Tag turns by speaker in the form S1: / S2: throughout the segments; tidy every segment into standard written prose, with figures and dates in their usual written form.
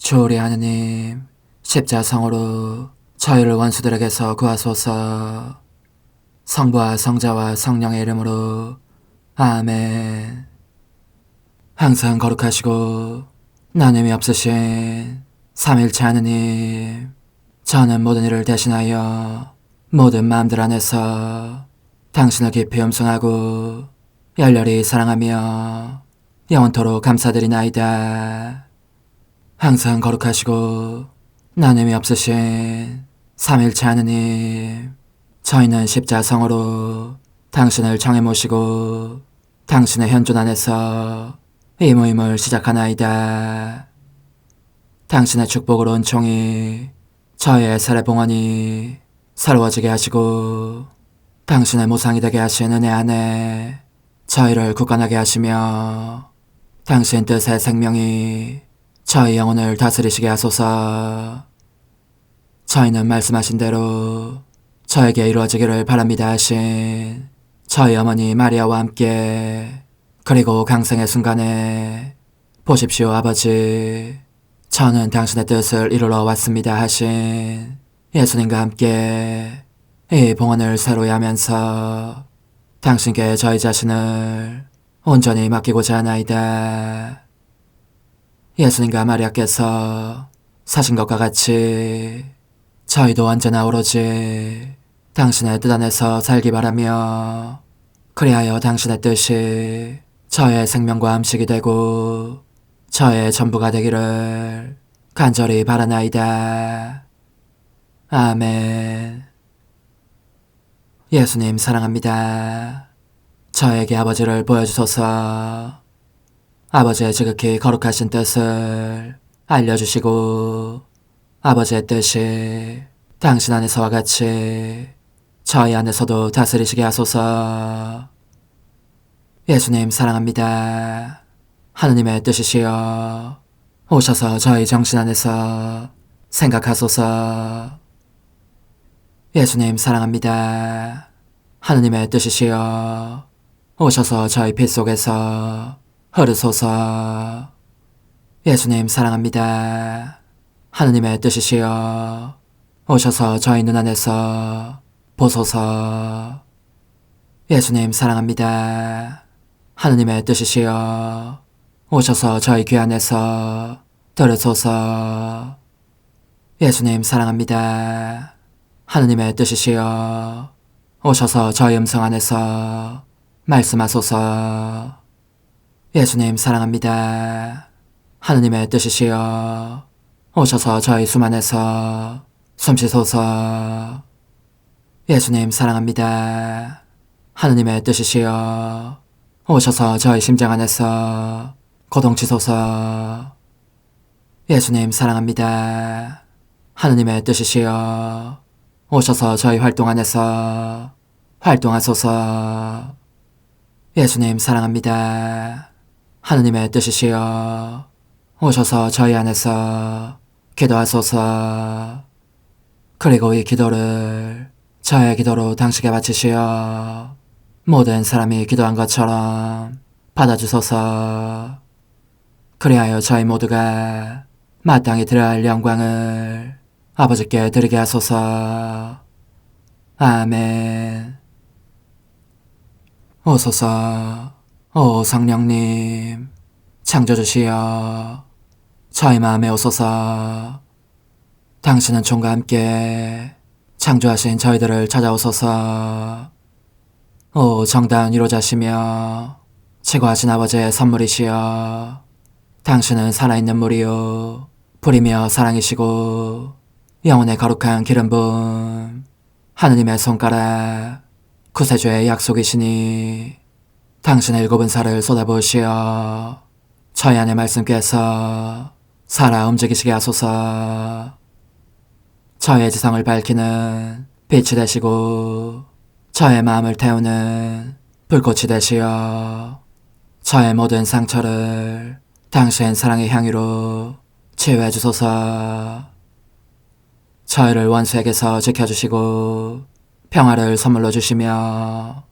S1: 주오리 하느님, 십자성으로 저희를 원수들에게서 구하소서. 성부와 성자와 성령의 이름으로 아멘. 항상 거룩하시고 나눔이 없으신 삼일체 하느님, 저는 모든 일을 대신하여 모든 마음들 안에서 당신을 깊이 음성하고 열렬히 사랑하며 영원토록 감사드리나이다. 항상 거룩하시고 나눔이 없으신 삼일체 하느님, 저희는 십자성으로 당신을 정해 모시고 당신의 현존 안에서 이 모임을 시작하나이다. 당신의 축복으로 은총이 저희의 세례봉헌이 새로워지게 하시고 당신의 모상이 되게 하신 은혜 안에 저희를 굳건하게 하시며 당신 뜻의 생명이 저희 영혼을 다스리시게 하소서. 저희는 말씀하신 대로 저에게 이루어지기를 바랍니다 하신 저희 어머니 마리아와 함께, 그리고 강생의 순간에 보십시오 아버지, 저는 당신의 뜻을 이루러 왔습니다 하신 예수님과 함께 이 봉헌을 새로이 하면서 당신께 저희 자신을 온전히 맡기고자 하나이다. 예수님과 마리아께서 사신 것과 같이 저희도 언제나 오로지 당신의 뜻 안에서 살기 바라며, 그리하여 당신의 뜻이 저의 생명과 음식이 되고 저의 전부가 되기를 간절히 바라나이다. 아멘. 예수님 사랑합니다. 저에게 아버지를 보여주소서. 아버지의 지극히 거룩하신 뜻을 알려주시고 아버지의 뜻이 당신 안에서와 같이 저희 안에서도 다스리시게 하소서. 예수님 사랑합니다. 하느님의 뜻이시여 오셔서 저희 정신 안에서 생각하소서. 예수님 사랑합니다. 하느님의 뜻이시여 오셔서 저희 피 속에서 흐르소서. 예수님 사랑합니다. 하느님의 뜻이시여 오셔서 저희 눈 안에서 보소서. 예수님 사랑합니다. 하느님의 뜻이시여 오셔서 저희 귀 안에서 들으소서. 예수님 사랑합니다. 하느님의 뜻이시여 오셔서 저희 음성 안에서 말씀하소서. 예수님 사랑합니다. 하느님의 뜻이시여 오셔서 저희 숨 안에서 숨쉬소서. 예수님 사랑합니다. 하느님의 뜻이시여 오셔서 저희 심장 안에서 고동치소서. 예수님 사랑합니다. 하느님의 뜻이시여 오셔서 저희 활동 안에서 활동하소서. 예수님 사랑합니다. 하느님의 뜻이시여 오셔서 저희 안에서 기도하소서. 그리고 이 기도를 저의 기도로 당신께 바치시어 모든 사람이 기도한 것처럼 받아주소서. 그리하여 저희 모두가 마땅히 드려야 할 영광을 아버지께 드리게 하소서. 아멘. 오소서. 오 성령님 창조주시여 저희 마음에 오소서. 당신은 총과 함께 창조하신 저희들을 찾아오소서. 오 정다운 위로자시며 최고하신 아버지의 선물이시여 당신은 살아있는 물이요 불이며 사랑이시고 영혼의 거룩한 기름 부음 하느님의 손가락 구세주의 약속이시니 당신의 일곱은 살을 쏟아부으시어 저희 안의 말씀께서 살아 움직이시게 하소서. 저의 지성을 밝히는 빛이 되시고 저의 마음을 태우는 불꽃이 되시어 저의 모든 상처를 당신 사랑의 향유로 치유해 주소서. 저희를 원수에게서 지켜주시고 평화를 선물로 주시며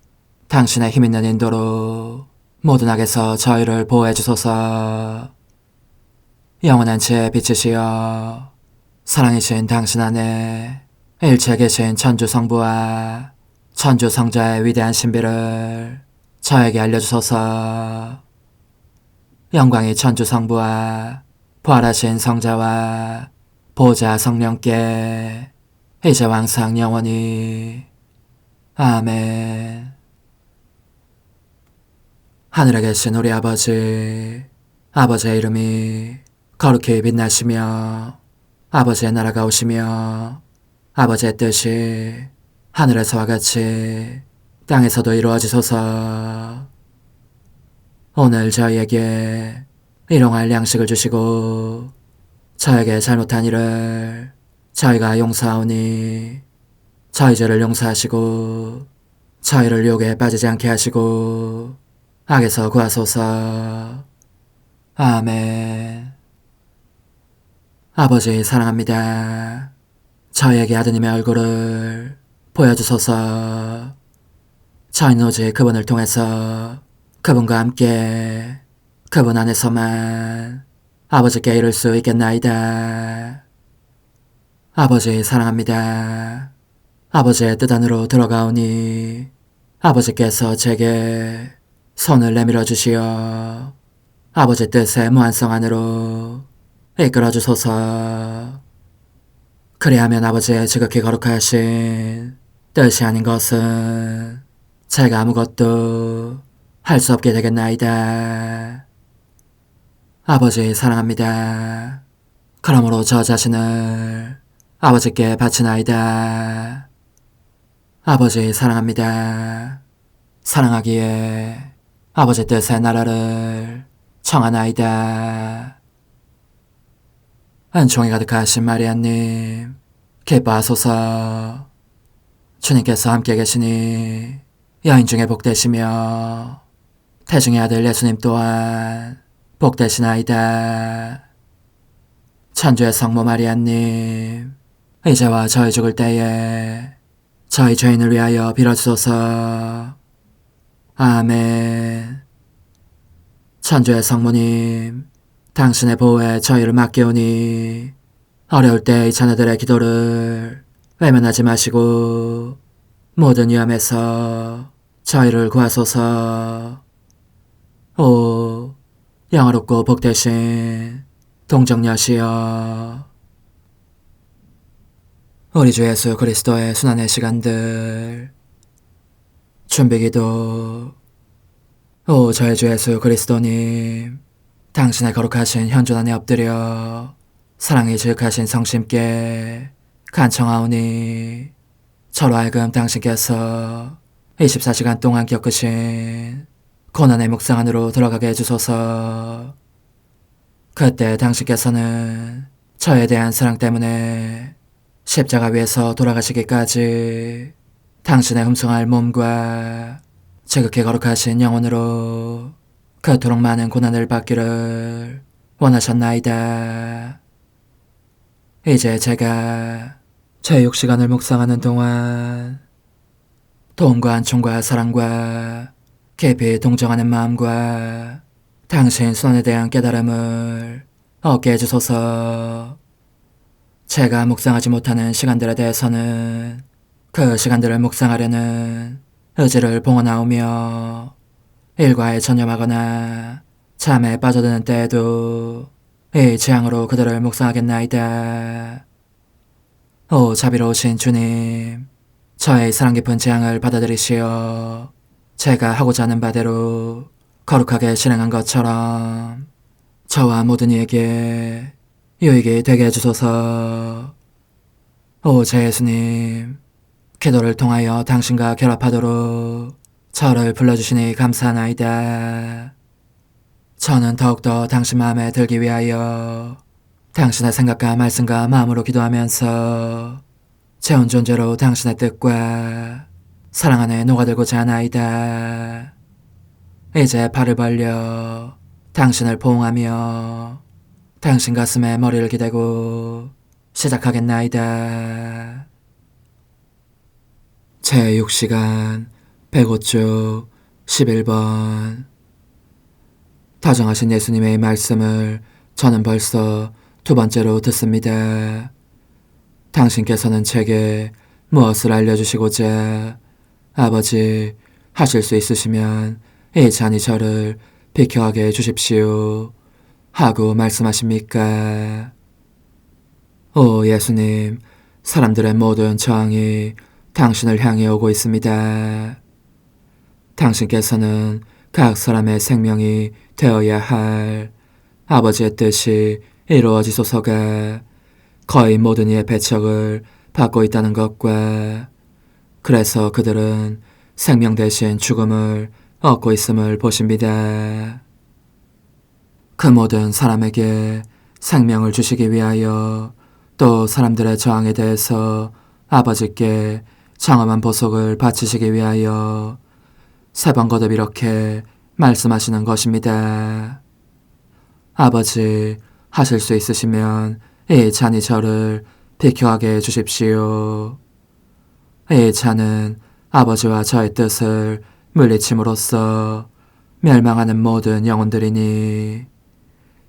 S1: 당신의 힘있는 인도로 모든 악에서 저희를 보호해 주소서. 영원한 제 빛이시여 사랑이신 당신 안에 일체 계신 천주 성부와 천주 성자의 위대한 신비를 저에게 알려주소서. 영광이 천주 성부와 부활하신 성자와 보좌 성령께 이제와 항상 영원히 아멘. 하늘에 계신 우리 아버지, 아버지의 이름이 거룩히 빛나시며 아버지의 나라가 오시며 아버지의 뜻이 하늘에서와 같이 땅에서도 이루어지소서. 오늘 저희에게 일용할 양식을 주시고 저에게 잘못한 일을 저희가 용서하오니 저희 죄를 용서하시고 저희를 유혹에 빠지지 않게 하시고 악에서 구하소서. 아멘. 아버지 사랑합니다. 저희에게 아드님의 얼굴을 보여주소서. 저희는 오직 그분을 통해서 그분과 함께 그분 안에서만 아버지께 이룰 수 있겠나이다. 아버지 사랑합니다. 아버지의 뜻 안으로 들어가오니 아버지께서 제게 손을 내밀어 주시어 아버지 뜻의 무한성 안으로 이끌어 주소서. 그리하면 아버지의 지극히 거룩하신 뜻이 아닌 것은 제가 아무것도 할 수 없게 되겠나이다. 아버지 사랑합니다. 그러므로 저 자신을 아버지께 바치나이다. 아버지 사랑합니다. 사랑하기에 아버지 뜻의 나라를 청하나이다. 은총이 가득하신 마리아님, 기뻐하소서. 주님께서 함께 계시니 여인 중에 복되시며 태중의 아들 예수님 또한 복되시나이다. 천주의 성모 마리아님, 이제와 저희 죽을 때에 저희 죄인을 위하여 빌어주소서. 아멘. 천주의 성모님, 당신의 보호에 저희를 맡기오니 어려울 때 이 자녀들의 기도를 외면하지 마시고 모든 위험에서 저희를 구하소서. 오, 영화롭고 복되신 동정녀시여, 우리 주 예수 그리스도의 순환의 시간들 준비기도. 오 저의 주 예수 그리스도님, 당신의 거룩하신 현존 안에 엎드려 사랑이 지극하신 성심께 간청하오니 저로 하여금 당신께서 24시간 동안 겪으신 고난의 묵상 안으로 들어가게 해주소서. 그때 당신께서는 저에 대한 사랑 때문에 십자가 위에서 돌아가시기까지 당신의 흠숭할 몸과 지극히 거룩하신 영혼으로 그토록 많은 고난을 받기를 원하셨나이다. 이제 제가 제 육시간을 묵상하는 동안 도움과 안총과 사랑과 깊이 동정하는 마음과 당신 손에 대한 깨달음을 얻게 해주소서. 제가 묵상하지 못하는 시간들에 대해서는 그 시간들을 묵상하려는 의지를 봉헌하오며 일과에 전념하거나 잠에 빠져드는 때에도 이 재앙으로 그들을 묵상하겠나이다. 오 자비로우신 주님, 저의 사랑 깊은 재앙을 받아들이시어 제가 하고자 하는 바대로 거룩하게 실행한 것처럼 저와 모든 이에게 유익이 되게 해주소서. 오 제 예수님, 기도를 통하여 당신과 결합하도록 저를 불러주시니 감사하나이다. 저는 더욱더 당신 마음에 들기 위하여 당신의 생각과 말씀과 마음으로 기도하면서 제 온 존재로 당신의 뜻과 사랑 안에 녹아들고자 하나이다. 이제 팔을 벌려 당신을 포옹하며 당신 가슴에 머리를 기대고 시작하겠나이다. 제6시간 105쪽 11번. 다정하신 예수님의 말씀을 저는 벌써 두 번째로 듣습니다. 당신께서는 제게 무엇을 알려주시고자 아버지 하실 수 있으시면 이 잔이 저를 비켜하게 해주십시오 하고 말씀하십니까? 오 예수님, 사람들의 모든 저항이 당신을 향해 오고 있습니다. 당신께서는 각 사람의 생명이 되어야 할 아버지의 뜻이 이루어지소서가 거의 모든 이의 배척을 받고 있다는 것과 그래서 그들은 생명 대신 죽음을 얻고 있음을 보십니다. 그 모든 사람에게 생명을 주시기 위하여 또 사람들의 저항에 대해서 아버지께 장엄한 보석을 바치시기 위하여 세 번 거듭 이렇게 말씀하시는 것입니다. 아버지 하실 수 있으시면 이 잔이 저를 비켜하게 해주십시오. 이 잔은 아버지와 저의 뜻을 물리침으로써 멸망하는 모든 영혼들이니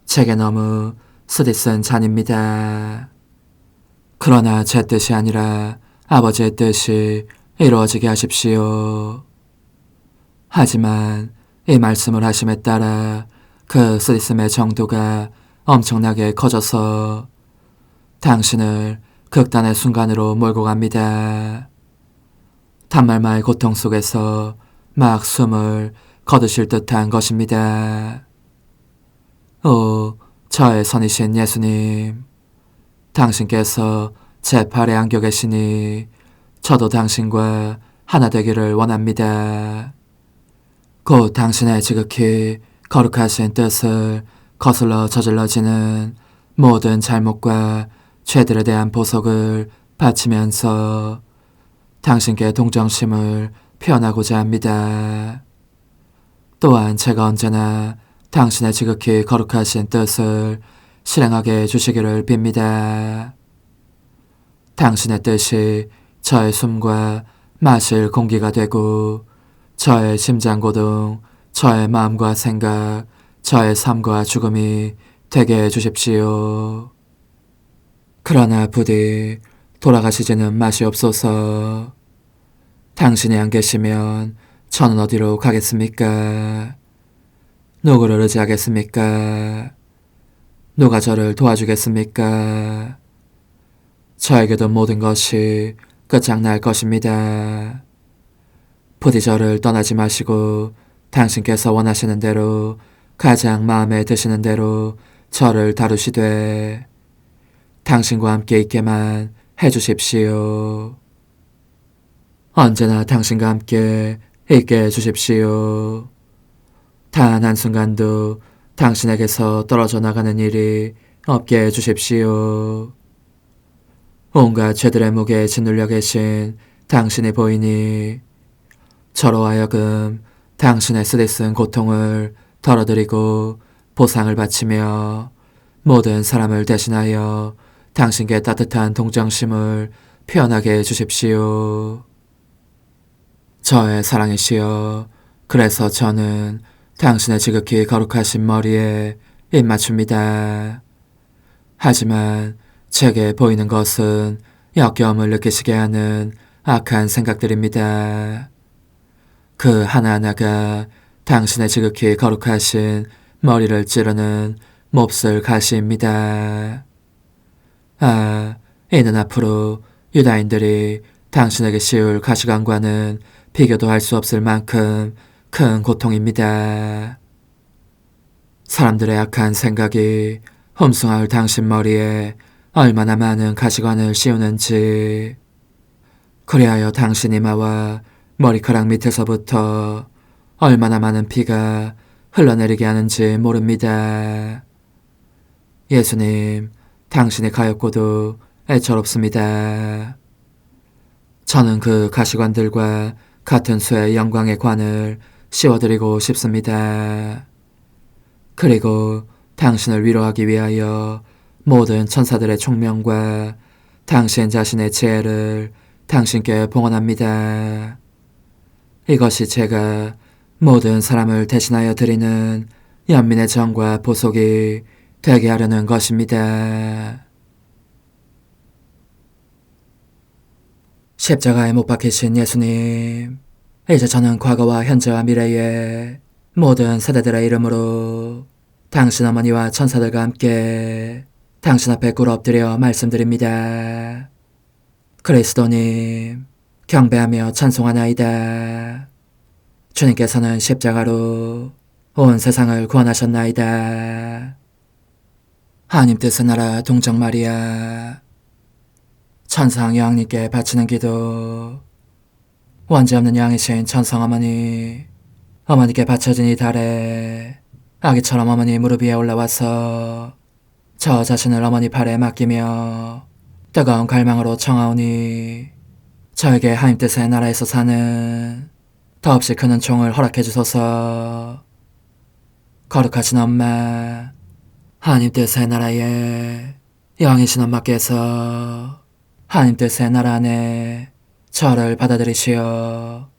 S1: 제게 너무 쓰디쓴 잔입니다. 그러나 제 뜻이 아니라 아버지의 뜻이 이루어지게 하십시오. 하지만 이 말씀을 하심에 따라 그 쓰디씀의 정도가 엄청나게 커져서 당신을 극단의 순간으로 몰고 갑니다. 단말마의 고통 속에서 막 숨을 거두실 듯한 것입니다. 오, 저의 선이신 예수님, 당신께서 제 팔에 안겨 계시니 저도 당신과 하나 되기를 원합니다. 곧 당신의 지극히 거룩하신 뜻을 거슬러 저질러지는 모든 잘못과 죄들에 대한 보석을 바치면서 당신께 동정심을 표현하고자 합니다. 또한 제가 언제나 당신의 지극히 거룩하신 뜻을 실행하게 해주시기를 빕니다. 당신의 뜻이 저의 숨과 마실 공기가 되고 저의 심장고동, 저의 마음과 생각, 저의 삶과 죽음이 되게 해주십시오. 그러나 부디 돌아가시지는 마시옵소서. 당신이 안 계시면 저는 어디로 가겠습니까? 누구를 의지하겠습니까? 누가 저를 도와주겠습니까? 저에게도 모든 것이 끝장날 것입니다. 부디 저를 떠나지 마시고 당신께서 원하시는 대로 가장 마음에 드시는 대로 저를 다루시되 당신과 함께 있게만 해주십시오. 언제나 당신과 함께 있게 해주십시오. 단 한순간도 당신에게서 떨어져 나가는 일이 없게 해주십시오. 온갖 죄들의 무게에 짓눌려 계신 당신이 보이니 저로 하여금 당신의 쓰디쓴 고통을 덜어드리고 보상을 바치며 모든 사람을 대신하여 당신께 따뜻한 동정심을 표현하게 해주십시오. 저의 사랑이시여, 그래서 저는 당신의 지극히 거룩하신 머리에 입맞춥니다. 하지만 제게 보이는 것은 역겨움을 느끼시게 하는 악한 생각들입니다. 그 하나하나가 당신의 지극히 거룩하신 머리를 찌르는 몹쓸 가시입니다. 아, 이는 앞으로 유다인들이 당신에게 씌울 가시관과는 비교도 할 수 없을 만큼 큰 고통입니다. 사람들의 악한 생각이 험숭할 당신 머리에 얼마나 많은 가시관을 씌우는지, 그리하여 당신 이마와 머리카락 밑에서부터 얼마나 많은 피가 흘러내리게 하는지 모릅니다. 예수님, 당신의 가엾고도 애처롭습니다. 저는 그 가시관들과 같은 수의 영광의 관을 씌워드리고 싶습니다. 그리고 당신을 위로하기 위하여 모든 천사들의 총명과 당신 자신의 지혜를 당신께 봉헌합니다. 이것이 제가 모든 사람을 대신하여 드리는 연민의 정과 보속이 되게 하려는 것입니다. 십자가에 못 박히신 예수님, 이제 저는 과거와 현재와 미래의 모든 세대들의 이름으로 당신 어머니와 천사들과 함께 당신 앞에 꿇어 엎드려 말씀드립니다. 그리스도님, 경배하며 찬송하나이다. 주님께서는 십자가로 온 세상을 구원하셨나이다. 하나님 뜻의 나라 동정 마리아, 천상 여왕님께 바치는 기도. 원죄 없는 양이신 천상 어머니, 어머니께 바쳐진 이 달에 아기처럼 어머니 무릎 위에 올라와서 저 자신을 어머니 팔에 맡기며 뜨거운 갈망으로 청하오니 저에게 하나님 뜻의 나라에서 사는 더없이 큰 은총을 허락해 주소서. 거룩하신 엄마, 하나님 뜻의 나라에 영이신 엄마께서 하나님 뜻의 나라 안에 저를 받아들이시어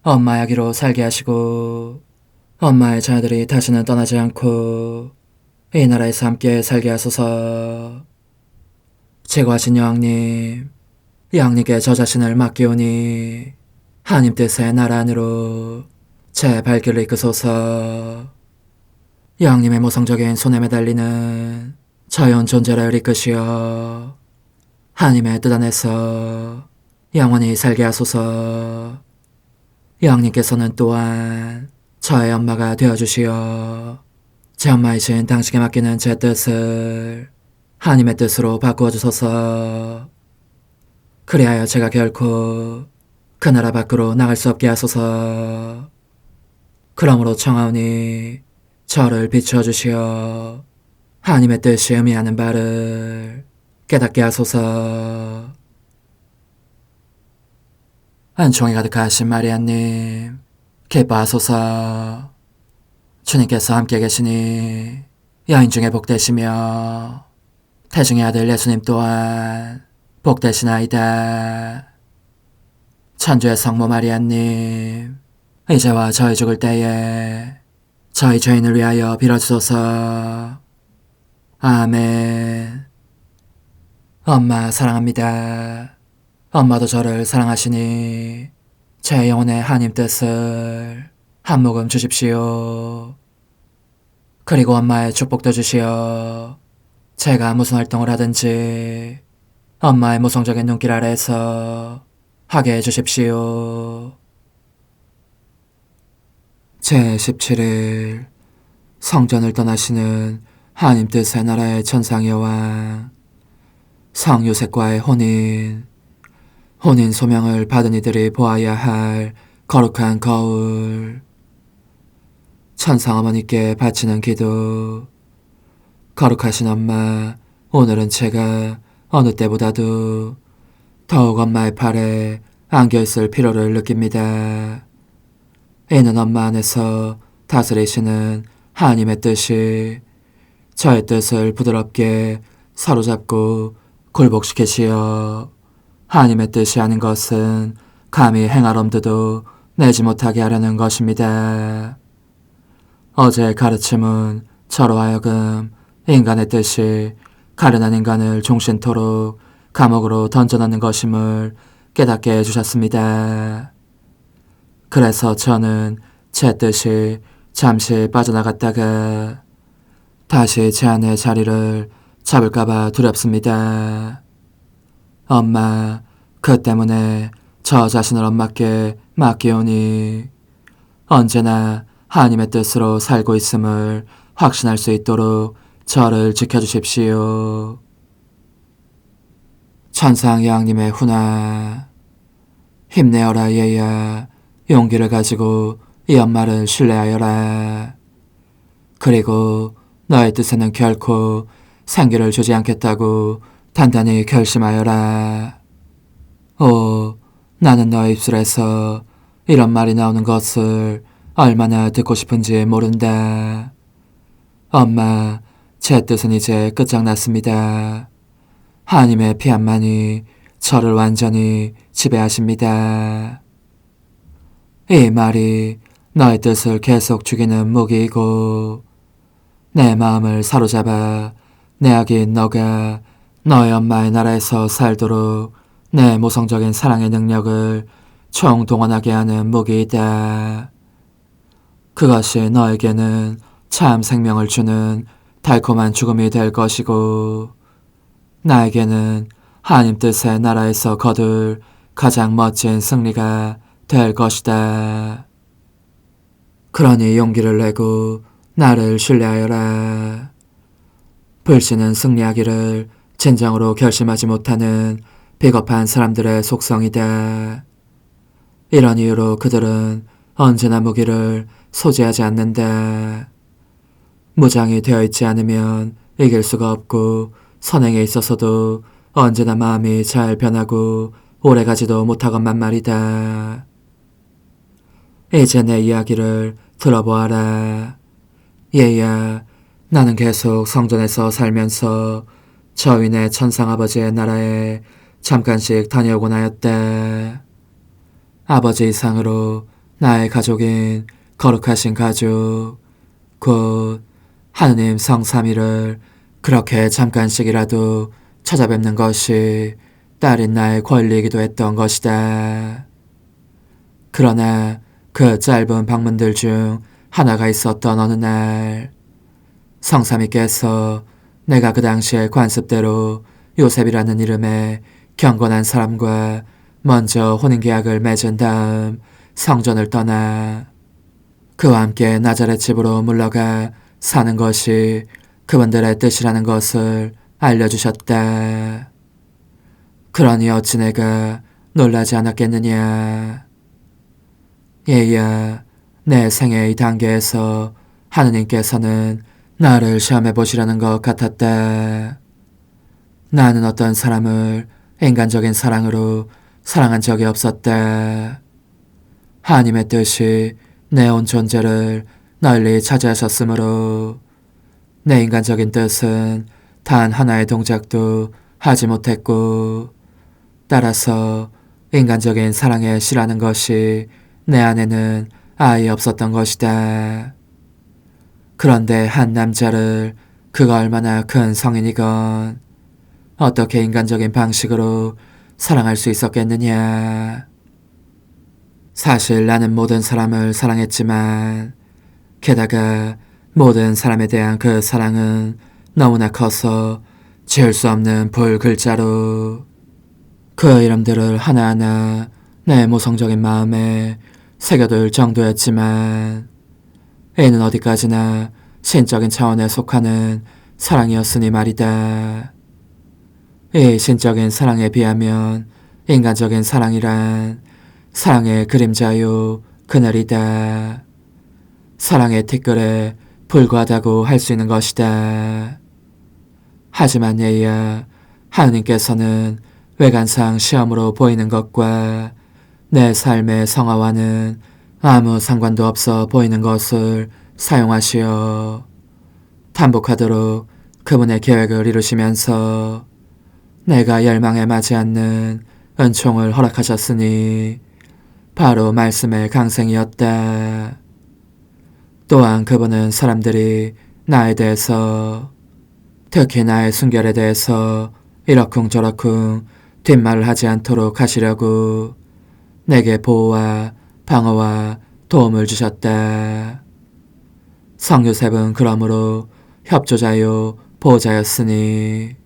S1: 엄마의 아기로 살게 하시고 엄마의 자녀들이 다시는 떠나지 않고 이 나라에서 함께 살게 하소서. 제거하신 여왕님, 여왕님께 저 자신을 맡기오니 하나님 뜻의 나라 안으로 제 발길을 이끄소서. 여왕님의 모성적인 손에 매달리는 자연 존재를 이끄시어 하나님의 뜻 안에서 영원히 살게 하소서. 여왕님께서는 또한 저의 엄마가 되어주시어 제 엄마이신 당신께 맡기는 제 뜻을 하나님의 뜻으로 바꾸어 주소서. 그리하여 제가 결코 그 나라 밖으로 나갈 수 없게 하소서. 그러므로 청하오니 저를 비추어 주시어 하나님의 뜻이 의미하는 바를 깨닫게 하소서. 은총이 가득하신 마리아님, 기뻐하소서. 주님께서 함께 계시니 여인 중에 복되시며 태중의 아들 예수님 또한 복되시나이다. 천주의 성모 마리아님, 이제와 저희 죽을 때에 저희 죄인을 위하여 빌어주소서. 아멘. 엄마 사랑합니다. 엄마도 저를 사랑하시니 제 영혼의 하나님 뜻을 한 모금 주십시오. 그리고 엄마의 축복도 주시어 제가 무슨 활동을 하든지 엄마의 모성적인 눈길 아래에서 하게 해주십시오. 제17일 성전을 떠나시는 하나님 뜻의 나라의 천상여왕 성 요셉과의 혼인 소명을 받은 이들이 보아야 할 거룩한 거울, 천상 어머니께 바치는 기도. 거룩하신 엄마, 오늘은 제가 어느 때보다도 더욱 엄마의 팔에 안겨있을 필요를 느낍니다. 이는 엄마 안에서 다스리시는 하나님의 뜻이 저의 뜻을 부드럽게 사로잡고 굴복시키시어 하나님의 뜻이 아닌 것은 감히 행할 엄두도 내지 못하게 하려는 것입니다. 어제의 가르침은 저로 하여금 인간의 뜻이 가련한 인간을 종신토록 감옥으로 던져넣는 것임을 깨닫게 해주셨습니다. 그래서 저는 제 뜻이 잠시 빠져나갔다가 다시 제 안의 자리를 잡을까봐 두렵습니다. 엄마, 그 때문에 저 자신을 엄마께 맡기오니 언제나 하나님의 뜻으로 살고 있음을 확신할 수 있도록 저를 지켜주십시오. 천상 여왕님의 훈화, 힘내어라 얘야. 용기를 가지고 이 엄마를 신뢰하여라. 그리고 너의 뜻에는 결코 생기를 주지 않겠다고 단단히 결심하여라. 오, 나는 너의 입술에서 이런 말이 나오는 것을 얼마나 듣고 싶은지 모른다. 엄마, 제 뜻은 이제 끝장났습니다. 하나님의 피한만이 저를 완전히 지배하십니다. 이 말이 너의 뜻을 계속 죽이는 무기이고 내 마음을 사로잡아 내 아기인 너가 너의 엄마의 나라에서 살도록 내 모성적인 사랑의 능력을 총동원하게 하는 무기이다. 그것이 너에게는 참 생명을 주는 달콤한 죽음이 될 것이고 나에게는 하나님 뜻의 나라에서 거둘 가장 멋진 승리가 될 것이다. 그러니 용기를 내고 나를 신뢰하여라. 불신은 승리하기를 진정으로 결심하지 못하는 비겁한 사람들의 속성이다. 이런 이유로 그들은 언제나 무기를 소지하지 않는다. 무장이 되어 있지 않으면 이길 수가 없고 선행에 있어서도 언제나 마음이 잘 변하고 오래가지도 못하건만 말이다. 이제 내 이야기를 들어보아라. 얘야, 나는 계속 성전에서 살면서 저윈의 천상아버지의 나라에 잠깐씩 다녀오곤 하였다. 아버지 이상으로 나의 가족인 거룩하신 가족, 곧 하느님 성삼위를 그렇게 잠깐씩이라도 찾아뵙는 것이 딸인 나의 권리이기도 했던 것이다. 그러나 그 짧은 방문들 중 하나가 있었던 어느 날 성삼위께서 내가 그 당시의 관습대로 요셉이라는 이름의 경건한 사람과 먼저 혼인계약을 맺은 다음 성전을 떠나 그와 함께 나자렛 집으로 물러가 사는 것이 그분들의 뜻이라는 것을 알려주셨다. 그러니 어찌 내가 놀라지 않았겠느냐. 얘야, 내 생애의 단계에서 하느님께서는 나를 시험해 보시려는 것 같았다. 나는 어떤 사람을 인간적인 사랑으로 사랑한 적이 없었다. 하나님의 뜻이 내 온 존재를 널리 차지하셨으므로 내 인간적인 뜻은 단 하나의 동작도 하지 못했고 따라서 인간적인 사랑에 실하는 것이 내 안에는 아예 없었던 것이다. 그런데 한 남자를 그가 얼마나 큰 성인이건 어떻게 인간적인 방식으로 사랑할 수 있었겠느냐. 사실 나는 모든 사람을 사랑했지만 게다가 모든 사람에 대한 그 사랑은 너무나 커서 지울 수 없는 불글자로 그 이름들을 하나하나 내 모성적인 마음에 새겨둘 정도였지만 이는 어디까지나 신적인 차원에 속하는 사랑이었으니 말이다. 이 신적인 사랑에 비하면 인간적인 사랑이란 사랑의 그림자요 그늘이다. 사랑의 티끌에 불과하다고 할 수 있는 것이다. 하지만 얘야, 하느님께서는 외관상 시험으로 보이는 것과 내 삶의 성화와는 아무 상관도 없어 보이는 것을 사용하시어 반복하도록 그분의 계획을 이루시면서 내가 열망에 맞지 않는 은총을 허락하셨으니 바로 말씀의 강생이었다. 또한 그분은 사람들이 나에 대해서 특히 나의 순결에 대해서 이러쿵저러쿵 뒷말을 하지 않도록 하시려고 내게 보호와 방어와 도움을 주셨다. 성요셉은 그러므로 협조자요 보호자였으니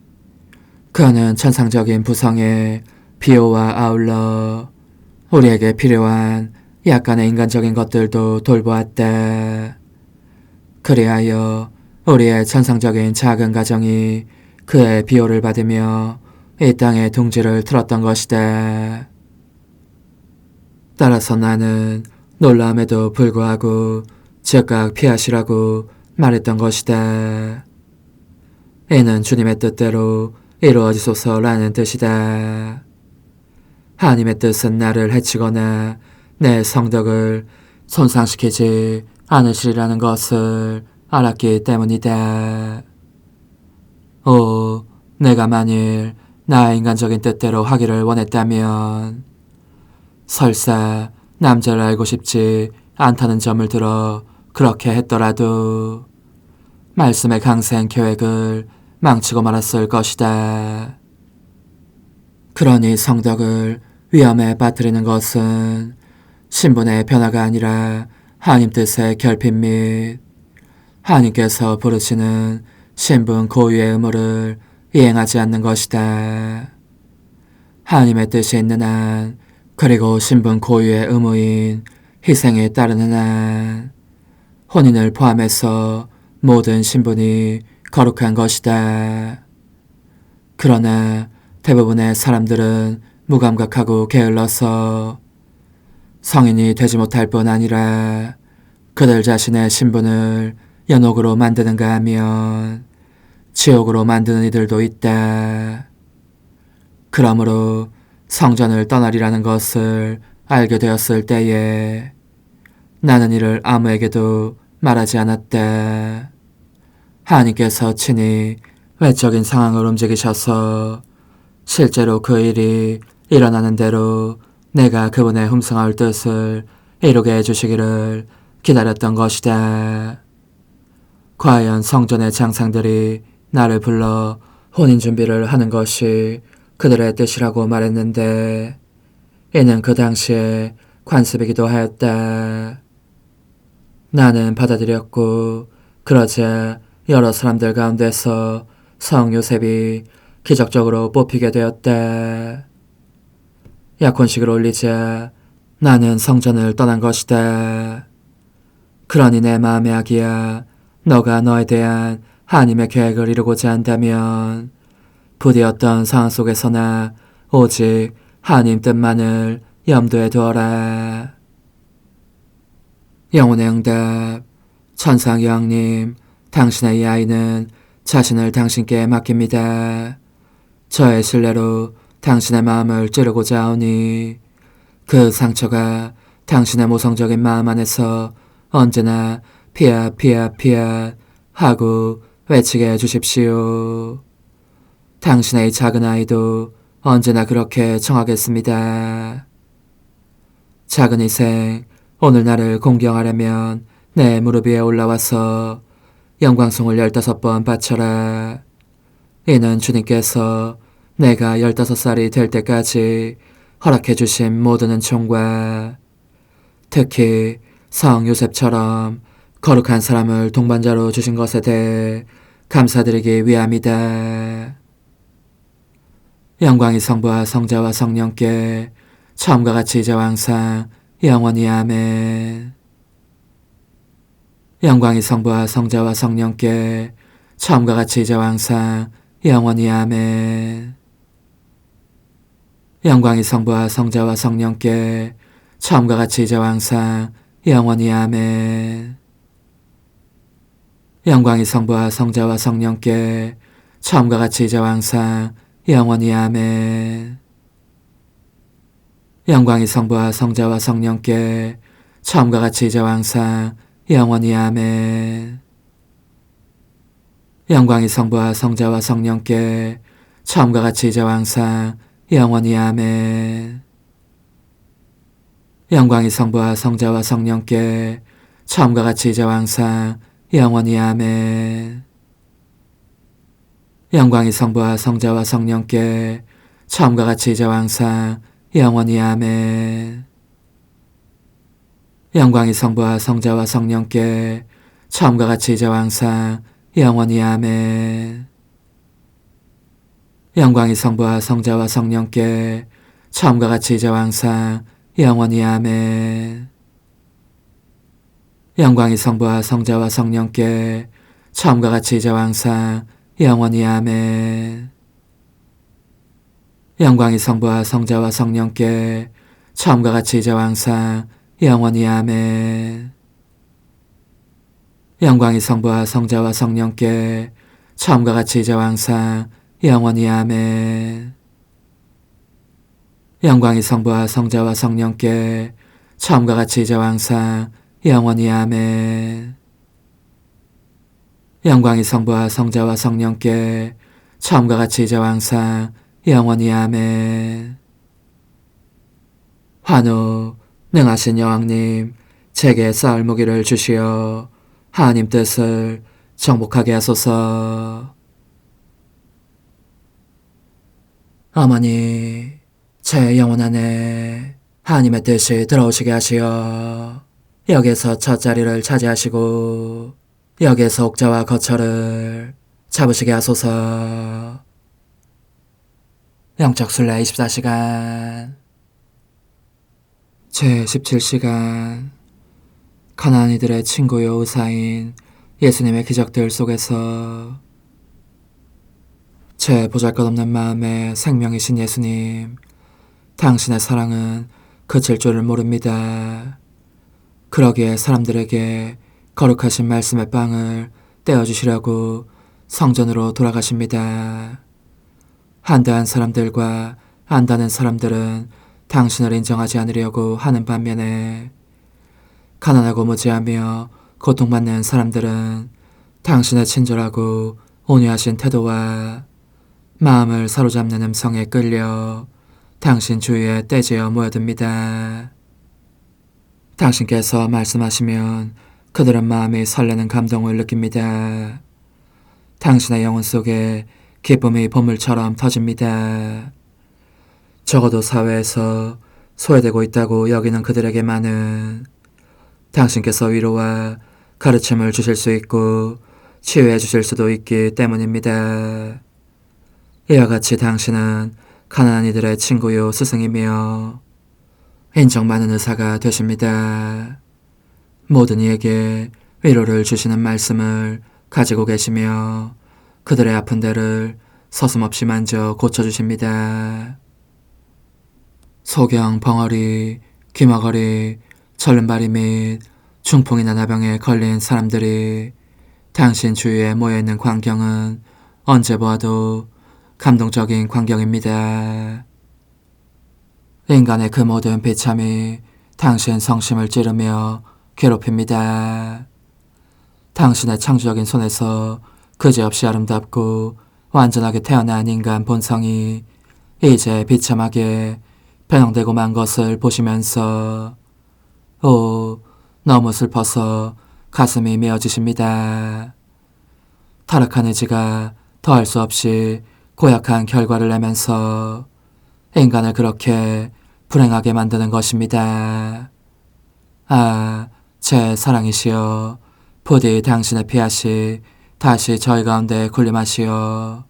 S1: 그는 천상적인 부성의 비호와 아울러 우리에게 필요한 약간의 인간적인 것들도 돌보았다. 그리하여 우리의 천상적인 작은 가정이 그의 비호를 받으며 이 땅의 둥지를 틀었던 것이다. 따라서 나는 놀라움에도 불구하고 즉각 피하시라고 말했던 것이다. 이는 주님의 뜻대로 이루어지소서라는 뜻이다. 하나님의 뜻은 나를 해치거나 내 성덕을 손상시키지 않으시리라는 것을 알았기 때문이다. 오, 내가 만일 나의 인간적인 뜻대로 하기를 원했다면 설사 남자를 알고 싶지 않다는 점을 들어 그렇게 했더라도 말씀의 강생 계획을 망치고 말았을 것이다. 그러니 성덕을 위험에 빠뜨리는 것은 신분의 변화가 아니라 하나님 뜻의 결핍 및 하나님께서 부르시는 신분 고유의 의무를 이행하지 않는 것이다. 하나님의 뜻이 있는 한, 그리고 신분 고유의 의무인 희생에 따르는 한, 혼인을 포함해서 모든 신분이 거룩한 것이다. 그러나 대부분의 사람들은 무감각하고 게을러서 성인이 되지 못할 뿐 아니라 그들 자신의 신분을 연옥으로 만드는가 하면 지옥으로 만드는 이들도 있다. 그러므로 성전을 떠나리라는 것을 알게 되었을 때에 나는 이를 아무에게도 말하지 않았다. 하나님께서 친히 외적인 상황을 움직이셔서 실제로 그 일이 일어나는 대로 내가 그분의 흠성할 뜻을 이루게 해주시기를 기다렸던 것이다. 과연 성전의 장상들이 나를 불러 혼인 준비를 하는 것이 그들의 뜻이라고 말했는데 이는 그 당시에 관습이기도 하였다. 나는 받아들였고 그러자 여러 사람들 가운데서 성 요셉이 기적적으로 뽑히게 되었다. 약혼식을 올리자 나는 성전을 떠난 것이다. 그러니 내 마음의 아기야, 너가 너에 대한 하나님의 계획을 이루고자 한다면 부디 어떤 상황 속에서나 오직 하나님 뜻만을 염두에 두어라. 영혼의 응답. 천상 여왕님, 당신의 이 아이는 자신을 당신께 맡깁니다. 저의 신뢰로 당신의 마음을 찌르고자 하오니 그 상처가 당신의 모성적인 마음 안에서 언제나 피아 피아 피아 하고 외치게 해주십시오. 당신의 이 작은 아이도 언제나 그렇게 청하겠습니다. 작은 희생, 오늘 나를 공경하려면 내 무릎 위에 올라와서 영광송을 15번 바쳐라. 이는 주님께서 내가 15살이 될 때까지 허락해 주신 모든 은총과 특히 성 요셉처럼 거룩한 사람을 동반자로 주신 것에 대해 감사드리기 위함이다. 영광이 성부와 성자와 성령께 처음과 같이 이제와 항상 영원히 아멘. 영광이 성부와 성자와 성령께 처음과 같이 이제와 항상 영원히 아멘. 영광이 성부와 성자와 성령께 처음과 같이 이제와 항상 영원히 아멘. 영광이 성부와 성자와 성령께 처음과 같이 이제와 항상 영원히 아멘. 영광이 성부와 성자와 성령께 처음과 같이 이제와 항상 영원히 아멘. 영광이 성부와 성자와 성령께 처음과 같이 이제와 항상 영원히 아멘. 영광이 성부와 성자와 성령께 처음과 같이 이제와 항상 영원히 아멘. 영광이 성부와 성자와 성령께 처음과 같이 이제와 항상 영원히 아멘. 영광이 성부와 성자와 성령께 처음과 같이 이제와 항상 영원히 아멘. 영광이 성부와 성자와 성령께 처음과 같이 이제와 항상 영원히 아멘. 영광이 성부와 성자와 성령께 처음과 같이 이제와 항상 영원히 아멘. 영광이 성부와 성자와 성령께 처음과 같이 이제와 항상 영원히 아멘. 영광이 성부와 성자와 성령께 처음과 같이 이제와 항상 영원히 아멘. 영광이 성부와 성자와 성령께 처음과 같이 이제와 항상 영원히 아멘. 영광이 성부와 성자와 성령께 처음과 같이 이제와 항상 영원히 아멘. 환호, 능하신 여왕님, 제게 쌓을 무기를 주시어 하나님 뜻을 정복하게 하소서. 어머니, 제 영혼 안에 하나님의 뜻이 들어오시게 하시어 여기에서 첫 자리를 차지하시고 여기에서 옥자와 거처를 잡으시게 하소서. 영적순례 24시간 제17시간 가나안이들의 친구요 의사인 예수님의 기적들 속에서 제 보잘것없는 마음에 생명이신 예수님, 당신의 사랑은 그칠 줄을 모릅니다. 그러기에 사람들에게 거룩하신 말씀의 빵을 떼어주시려고 성전으로 돌아가십니다. 한다한 사람들과 안다는 사람들은 당신을 인정하지 않으려고 하는 반면에 가난하고 무지하며 고통받는 사람들은 당신의 친절하고 온유하신 태도와 마음을 사로잡는 음성에 끌려 당신 주위에 떼지어 모여듭니다. 당신께서 말씀하시면 그들은 마음이 설레는 감동을 느낍니다. 당신의 영혼 속에 기쁨이 보물처럼 터집니다. 적어도 사회에서 소외되고 있다고 여기는 그들에게만은 당신께서 위로와 가르침을 주실 수 있고 치유해 주실 수도 있기 때문입니다. 이와 같이 당신은 가난한 이들의 친구요 스승이며 인정 많은 의사가 되십니다. 모든 이에게 위로를 주시는 말씀을 가지고 계시며 그들의 아픈 데를 서슴없이 만져 고쳐주십니다. 소경, 벙어리, 귀머거리, 절름발이 및 중풍이나 나병에 걸린 사람들이 당신 주위에 모여있는 광경은 언제 보아도 감동적인 광경입니다. 인간의 그 모든 비참이 당신 성심을 찌르며 괴롭힙니다. 당신의 창조적인 손에서 그지없이 아름답고 완전하게 태어난 인간 본성이 이제 비참하게 변형되고 만 것을 보시면서 너무 슬퍼서 가슴이 메어지십니다. 타락한 의지가 더할 수 없이 고약한 결과를 내면서 인간을 그렇게 불행하게 만드는 것입니다. 제 사랑이시여, 부디 당신의 피앗이 다시 저희 가운데 군림하시어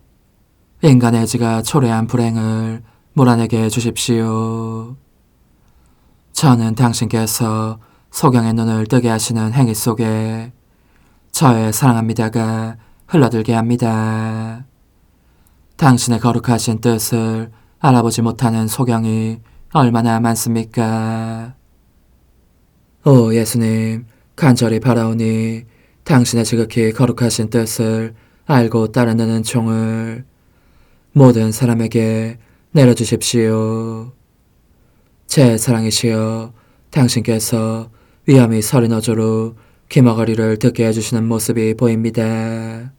S1: 인간의 의지가 초래한 불행을 몰아내게 해주십시오. 저는 당신께서 소경의 눈을 뜨게 하시는 행위 속에 저의 사랑합니다가 흘러들게 합니다. 당신의 거룩하신 뜻을 알아보지 못하는 소경이 얼마나 많습니까? 오 예수님, 간절히 바라오니 당신의 지극히 거룩하신 뜻을 알고 따르는 은총을 모든 사람에게 내려주십시오. 제 사랑이시여, 당신께서 위험이 서린 어조로 귀머거리를 듣게 해주시는 모습이 보입니다.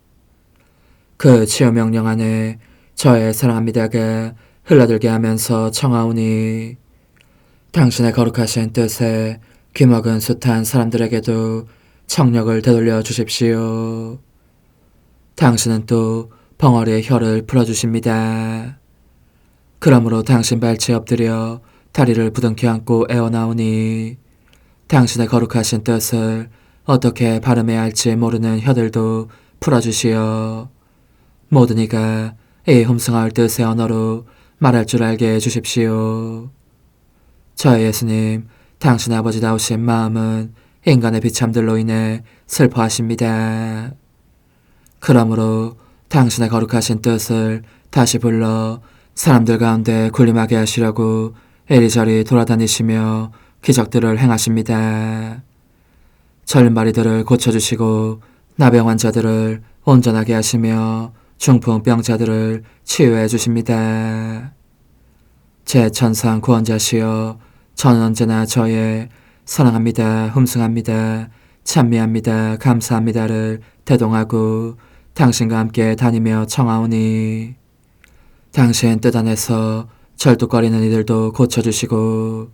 S1: 그 치유 명령 안에 저의 사랑합니다가 흘러들게 하면서 청하오니 당신의 거룩하신 뜻에 귀먹은 숱한 사람들에게도 청력을 되돌려 주십시오. 당신은 또 벙어리의 혀를 풀어주십니다. 그러므로 당신 발치에 엎드려 다리를 부둥켜 안고 애어나오니 당신의 거룩하신 뜻을 어떻게 발음해야 할지 모르는 혀들도 풀어주시어 모든 이가 이 흠숭할 뜻의 언어로 말할 줄 알게 해주십시오. 저의 예수님, 당신 아버지다우신 마음은 인간의 비참들로 인해 슬퍼하십니다. 그러므로 당신의 거룩하신 뜻을 다시 불러 사람들 가운데 군림하게 하시려고 이리저리 돌아다니시며 기적들을 행하십니다. 절름발이들을 고쳐주시고 나병 환자들을 온전하게 하시며 중풍병자들을 치유해 주십니다. 제 천상 구원자시여, 저는 언제나 저의 사랑합니다, 흠숭합니다, 찬미합니다, 감사합니다를 대동하고 당신과 함께 다니며 청하오니 당신 뜻 안에서 절뚝거리는 이들도 고쳐주시고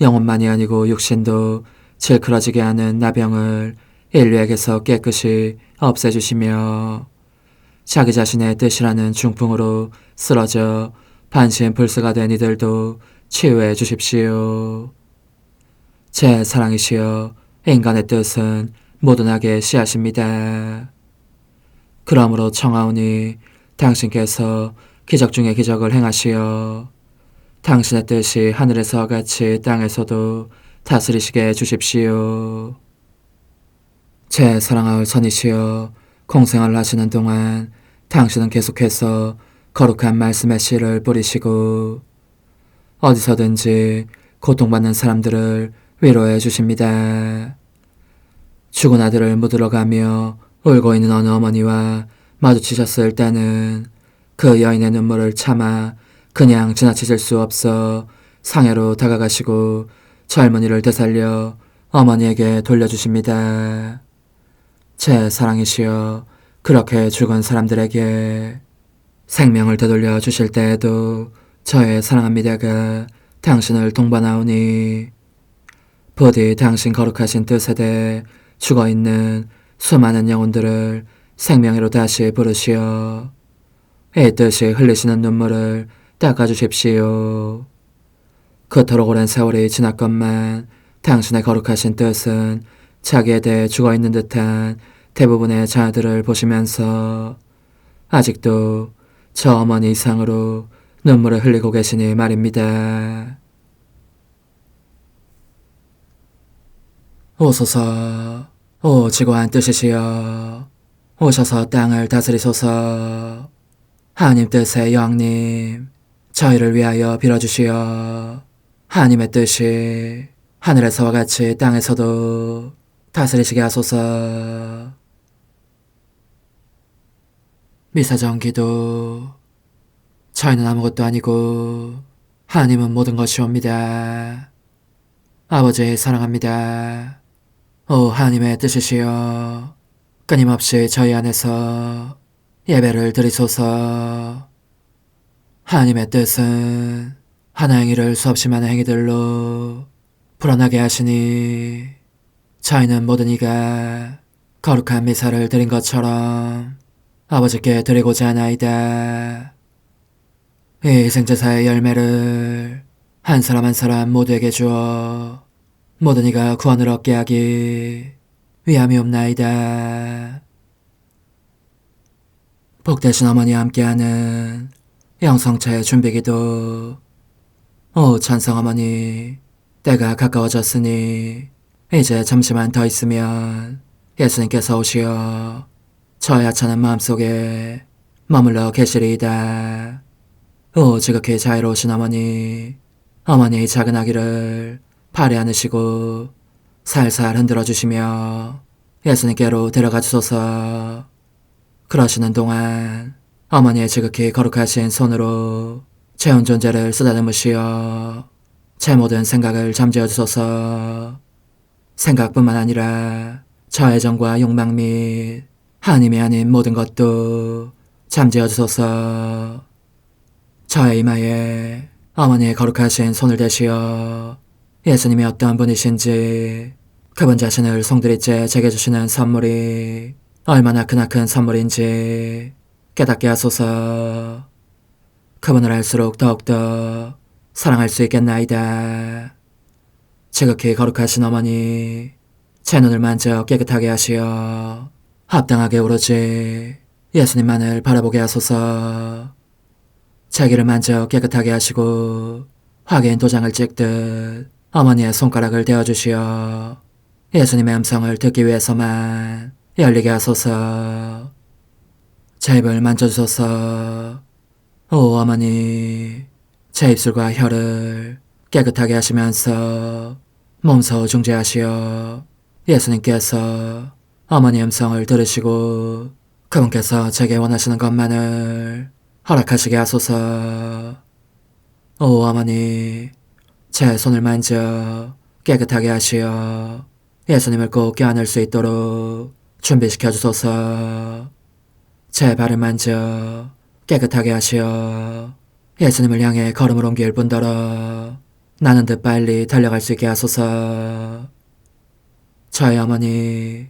S1: 영혼만이 아니고 육신도 질그러지게 하는 나병을 인류에게서 깨끗이 없애주시며 자기 자신의 뜻이라는 중풍으로 쓰러져 반신불수가 된 이들도 치유해 주십시오. 제 사랑이시여, 인간의 뜻은 모든하게 씨앗입니다. 그러므로 청하오니 당신께서 기적 중에 기적을 행하시어 당신의 뜻이 하늘에서와 같이 땅에서도 다스리시게 해주십시오. 제 사랑하올 선이시여, 공생활을 하시는 동안 당신은 계속해서 거룩한 말씀의 씨를 뿌리시고 어디서든지 고통받는 사람들을 위로해 주십니다. 죽은 아들을 묻으러 가며 울고 있는 어느 어머니와 마주치셨을 때는 그 여인의 눈물을 참아 그냥 지나치실 수 없어 상해로 다가가시고 젊은이를 되살려 어머니에게 돌려주십니다. 제 사랑이시여, 그렇게 죽은 사람들에게 생명을 되돌려 주실 때에도 저의 사랑합니다가 당신을 동반하오니 부디 당신 거룩하신 뜻에 대해 죽어있는 수많은 영혼들을 생명으로 다시 부르시어 이 뜻이 흘리시는 눈물을 닦아주십시오. 그토록 오랜 세월이 지났건만 당신의 거룩하신 뜻은 자기에 대해 죽어있는 듯한 대부분의 자들을 보시면서 아직도 저 어머니 이상으로 눈물을 흘리고 계시니 말입니다. 오소서, 오 지고한 뜻이시여, 오셔서 땅을 다스리소서. 하나님 뜻의 여왕님, 저희를 위하여 빌어주시어 하나님의 뜻이 하늘에서와 같이 땅에서도 다스리시게 하소서. 미사정 기도. 저희는 아무것도 아니고 하나님은 모든 것이옵니다. 아버지 사랑합니다. 오 하나님의 뜻이시여, 끊임없이 저희 안에서 예배를 드리소서. 하나님의 뜻은 하나 행위를 수없이 많은 행위들로 불어나게 하시니 저희는 모든 이가 거룩한 미사를 드린 것처럼 아버지께 드리고자 하나이다. 이 희생제사의 열매를 한 사람 한 사람 모두에게 주어 모든 이가 구원을 얻게 하기 위함이옵나이다. 복되신 어머니와 함께하는 영성차의 준비기도. 오 찬성 어머니, 때가 가까워졌으니 이제 잠시만 더 있으면 예수님께서 오시어 저의 하찮은 마음속에 머물러 계시리이다. 오 지극히 자유로우신 어머니, 어머니의 작은 아기를 팔에 안으시고 살살 흔들어 주시며 예수님께로 데려가 주소서. 그러시는 동안 어머니의 지극히 거룩하신 손으로 제 온 존재를 쓰다듬으시어 제 모든 생각을 잠재워 주소서. 생각뿐만 아니라 저의 정과 욕망 및 하나님이 아닌 모든 것도 잠재워 주소서. 저의 이마에 어머니의 거룩하신 손을 대시어 예수님이 어떤 분이신지, 그분 자신을 송두리째 제게 주시는 선물이 얼마나 크나큰 선물인지 깨닫게 하소서. 그분을 알수록 더욱더 사랑할 수 있겠나이다. 지극히 거룩하신 어머니, 제 눈을 만져 깨끗하게 하시어 합당하게 오로지 예수님만을 바라보게 하소서. 제 귀를 만져 깨끗하게 하시고 확인 도장을 찍듯 어머니의 손가락을 대어주시어 예수님의 음성을 듣기 위해서만 열리게 하소서. 제 입을 만져주소서. 오 어머니, 제 입술과 혀를 깨끗하게 하시면서 몸소 중재하시어 예수님께서 어머니 음성을 들으시고 그분께서 제게 원하시는 것만을 허락하시게 하소서. 오 어머니, 제 손을 만져 깨끗하게 하시어 예수님을 꼭 껴안을 수 있도록 준비시켜 주소서. 제 발을 만져 깨끗하게 하시어 예수님을 향해 걸음을 옮길 뿐더러 나는 듯 빨리 달려갈 수 있게 하소서. 저의 어머니,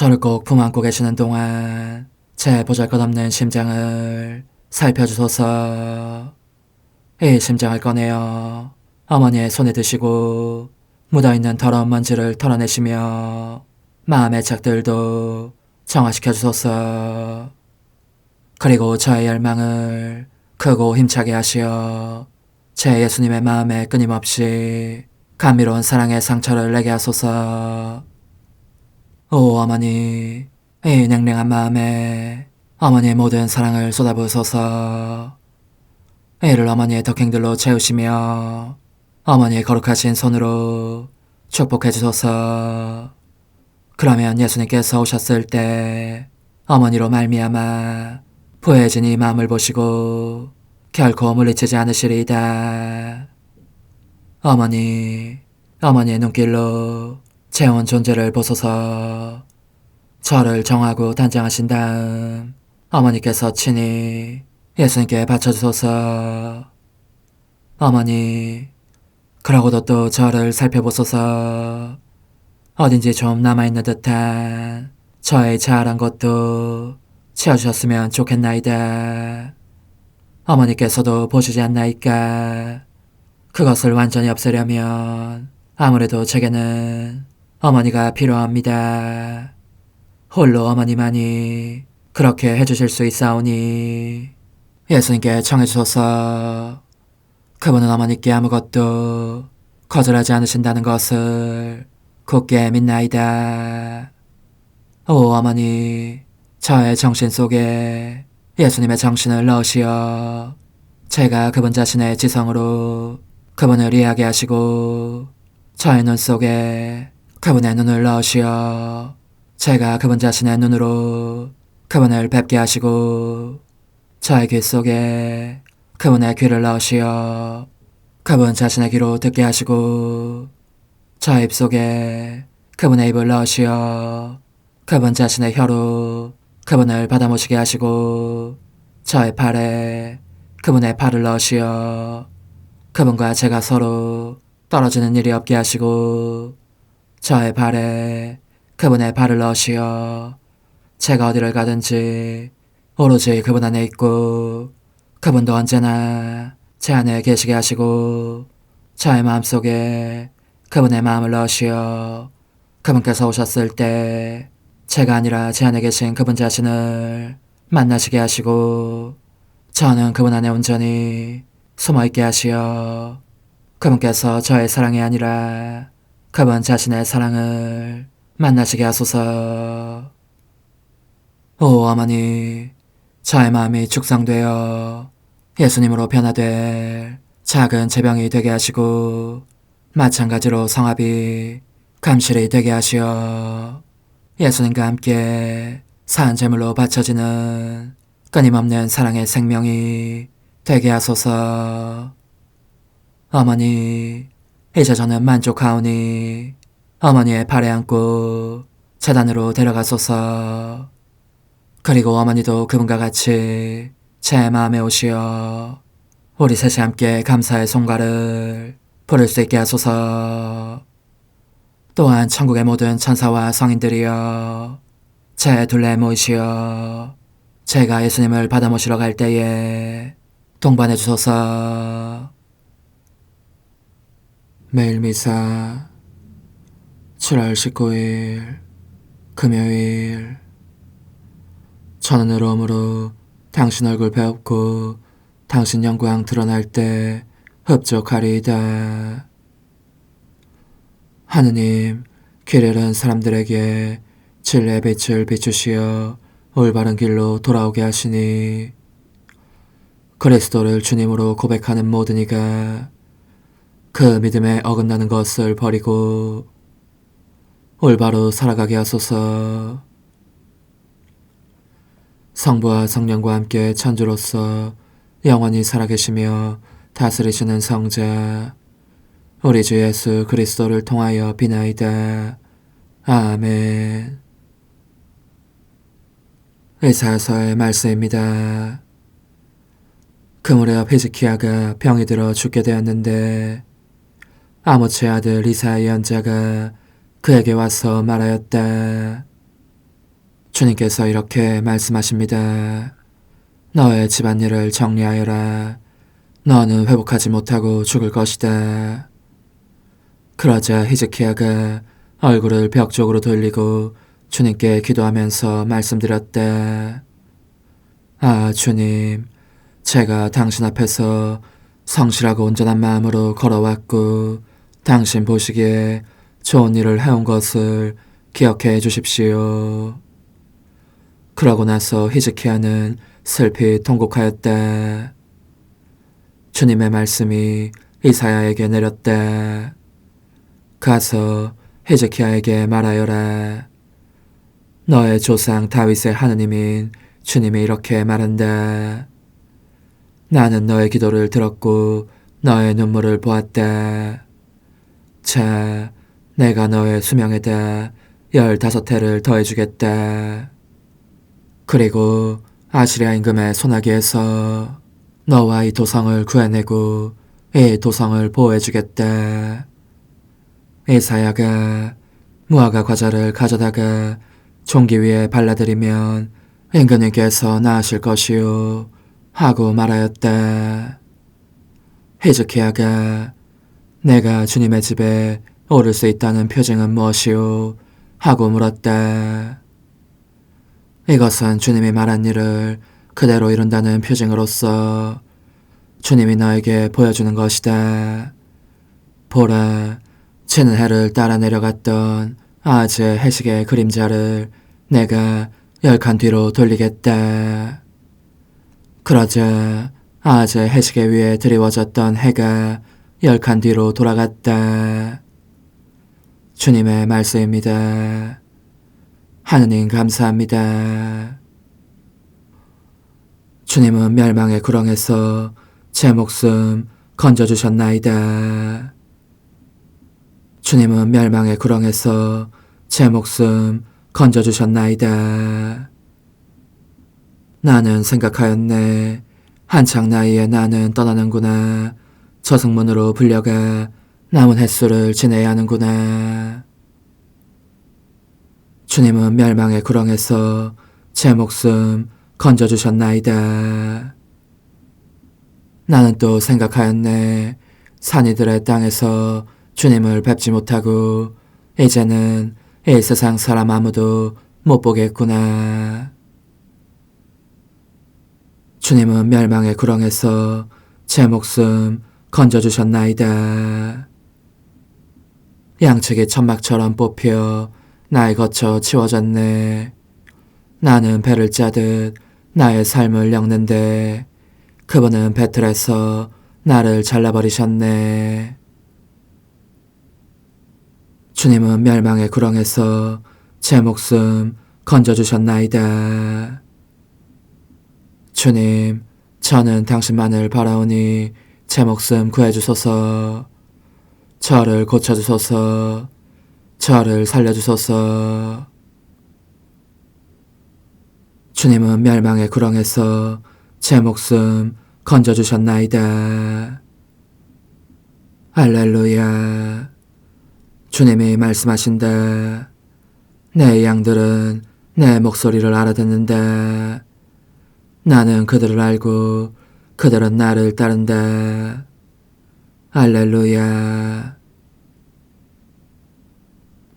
S1: 저를 꼭 품 안고 계시는 동안 제 보잘것없는 심장을 살펴주소서. 이 심장을 꺼내어 어머니의 손에 드시고 묻어있는 더러운 먼지를 털어내시며 마음의 착들도 정화시켜 주소서. 그리고 저의 열망을 크고 힘차게 하시어 제 예수님의 마음에 끊임없이 감미로운 사랑의 상처를 내게 하소서. 오 어머니, 이 냉랭한 마음에 어머니의 모든 사랑을 쏟아부으소서. 이를 어머니의 덕행들로 채우시며 어머니의 거룩하신 손으로 축복해 주소서. 그러면 예수님께서 오셨을 때 어머니로 말미암아 부해진 이 마음을 보시고 결코 물리치지 않으시리이다. 어머니, 어머니의 눈길로 제 온 존재를 보소서. 저를 정하고 단장하신 다음 어머니께서 친히 예수님께 바쳐주소서. 어머니, 그러고도 또 저를 살펴보소서. 어딘지 좀 남아있는 듯한 저의 자아란 것도 채워주셨으면 좋겠나이다. 어머니께서도 보시지 않나이까? 그것을 완전히 없애려면 아무래도 제게는 어머니가 필요합니다. 홀로 어머니만이 그렇게 해주실 수 있사오니 예수님께 청해주소서. 그분은 어머니께 아무것도 거절하지 않으신다는 것을 굳게 믿나이다. 오 어머니, 저의 정신 속에 예수님의 정신을 넣으시어 제가 그분 자신의 지성으로 그분을 이해하게 하시고 저의 눈 속에 그분의 눈을 넣으시어 제가 그분 자신의 눈으로 그분을 뵙게 하시고 저의 귀 속에 그분의 귀를 넣으시어 그분 자신의 귀로 듣게 하시고 저의 입 속에 그분의 입을 넣으시어 그분 자신의 혀로 그분을 받아모시게 하시고 저의 팔에 그분의 팔을 넣으시어 그분과 제가 서로 떨어지는 일이 없게 하시고 저의 발에 그분의 발을 넣으시어 제가 어디를 가든지 오로지 그분 안에 있고 그분도 언제나 제 안에 계시게 하시고 저의 마음속에 그분의 마음을 넣으시어 그분께서 오셨을 때 제가 아니라 제 안에 계신 그분 자신을 만나시게 하시고 저는 그분 안에 온전히 숨어있게 하시어 그분께서 저의 사랑이 아니라 그분 자신의 사랑을 만나시게 하소서. 오 어머니, 저의 마음이 축성되어 예수님으로 변화될 작은 제병이 되게 하시고 마찬가지로 성합이 감실이 되게 하시어 예수님과 함께 산 제물로 바쳐지는 끊임없는 사랑의 생명이 되게 하소서. 어머니, 이제 저는 만족하오니 어머니의 발에 안고 제단으로 데려가소서. 그리고 어머니도 그분과 같이 제 마음에 오시어 우리 셋이 함께 감사의 송가를 부를 수 있게 하소서. 또한 천국의 모든 천사와 성인들이여 제 둘레에 모이시어 제가 예수님을 받아 모시러 갈 때에 동반해 주소서. 매일 미사 7월 19일 금요일. 저는 의로움으로 당신 얼굴 배웠고 당신 영광 드러날 때 흡족하리이다. 하느님, 길 잃은 사람들에게 진리의 빛을 비추시어 올바른 길로 돌아오게 하시니 그리스도를 주님으로 고백하는 모든 이가 그 믿음에 어긋나는 것을 버리고 올바로 살아가게 하소서. 성부와 성령과 함께 천주로서 영원히 살아계시며 다스리시는 성자 우리 주 예수 그리스도를 통하여 비나이다. 아멘. 이사야서의 말씀입니다. 그 무렵 히즈키야가 병이 들어 죽게 되었는데 아모츠의 아들 이사야 예언자가 그에게 와서 말하였다. 주님께서 이렇게 말씀하십니다. 너의 집안일을 정리하여라. 너는 회복하지 못하고 죽을 것이다. 그러자 히즈키야가 얼굴을 벽 쪽으로 돌리고 주님께 기도하면서 말씀드렸다. 아, 주님, 제가 당신 앞에서 성실하고 온전한 마음으로 걸어왔고 당신 보시기에 좋은 일을 해온 것을 기억해 주십시오. 그러고 나서 히즈키야는 슬피 통곡하였다. 주님의 말씀이 이사야에게 내렸다. 가서 히즈키야에게 말하여라. 너의 조상 다윗의 하느님인 주님이 이렇게 말한다. 나는 너의 기도를 들었고 너의 눈물을 보았다. 자, 내가 너의 수명에다 15해를 더해주겠다. 그리고 아시리아 임금의 손아귀에서 너와 이 도성을 구해내고 이 도성을 보호해주겠다. 이사야가 무화과 과자를 가져다가 종기 위에 발라드리면 임금님께서 나으실 것이요 하고 말하였다. 히즈키야가 내가 주님의 집에 오를 수 있다는 표징은 무엇이요 하고 물었다. 이것은 주님이 말한 일을 그대로 이룬다는 표징으로서 주님이 너에게 보여주는 것이다. 보라, 지는 해를 따라 내려갔던 아즈의 해식의 그림자를 내가 10칸 뒤로 돌리겠다. 그러자 아즈의 해식의 위에 드리워졌던 해가 10칸 뒤로 돌아갔다. 주님의 말씀입니다. 하느님 감사합니다. 주님은 멸망의 구렁에서 제 목숨 건져주셨나이다. 주님은 멸망의 구렁에서 제 목숨 건져주셨나이다. 나는 생각하였네. 한창 나이에 나는 떠나는구나. 저승문으로 불려가 남은 횟수를 지내야 하는구나. 주님은 멸망의 구렁에서 제 목숨 건져주셨나이다. 나는 또 생각하였네. 산이들의 땅에서 주님을 뵙지 못하고 이제는 이 세상 사람 아무도 못 보겠구나. 주님은 멸망의 구렁에서 제 목숨 건져주셨나이다. 양측이 천막처럼 뽑혀 나에 거쳐 치워졌네. 나는 배를 짜듯 나의 삶을 엮는데 그분은 배틀에서 나를 잘라버리셨네. 주님은 멸망의 구렁에서 제 목숨 건져주셨나이다. 주님, 저는 당신만을 바라오니 제 목숨 구해주소서. 저를 고쳐주소서. 저를 살려주소서. 주님은 멸망의 구렁에서 제 목숨 건져주셨나이다. 할렐루야. 주님이 말씀하신다. 내 양들은 내 목소리를 알아듣는다. 나는 그들을 알고 그들은 나를 따른다. 할렐루야.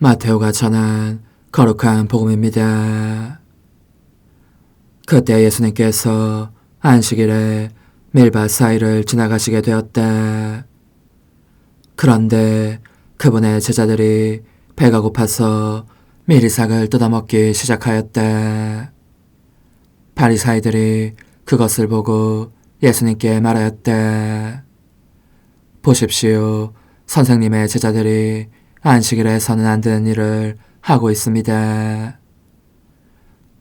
S1: 마테오가 전한 거룩한 복음입니다. 그때 예수님께서 안식일에 밀밭 사이를 지나가시게 되었다. 그런데 그분의 제자들이 배가 고파서 미리삭을 뜯어먹기 시작하였다. 바리사이들이 그것을 보고 예수님께 말하였다. 보십시오. 선생님의 제자들이 안식일에서는 안 되는 일을 하고 있습니다.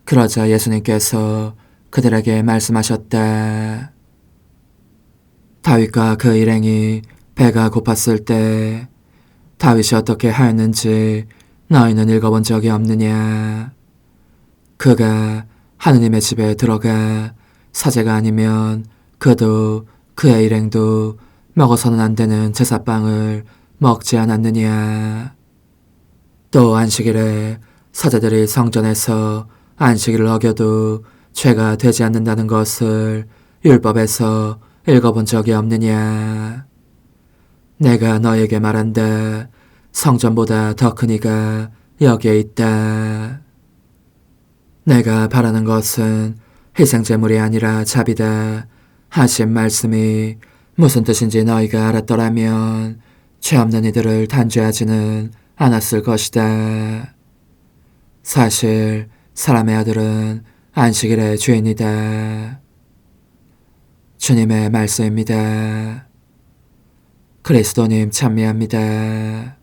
S1: 그러자 예수님께서 그들에게 말씀하셨다. 다윗과 그 일행이 배가 고팠을 때 다윗이 어떻게 하였는지 너희는 읽어본 적이 없느냐. 그가 하느님의 집에 들어가 사제가 아니면 그도 그의 일행도 먹어서는 안 되는 제사빵을 먹지 않았느냐. 또 안식일에 사제들이 성전에서 안식일을 어겨도 죄가 되지 않는다는 것을 율법에서 읽어본 적이 없느냐. 내가 너에게 말한다. 성전보다 더 큰 이가 여기에 있다. 내가 바라는 것은 희생제물이 아니라 자비다 하신 말씀이 무슨 뜻인지 너희가 알았더라면 죄 없는 이들을 단죄하지는 않았을 것이다. 사실 사람의 아들은 안식일의 주인이다. 주님의 말씀입니다. 그리스도님 찬미합니다.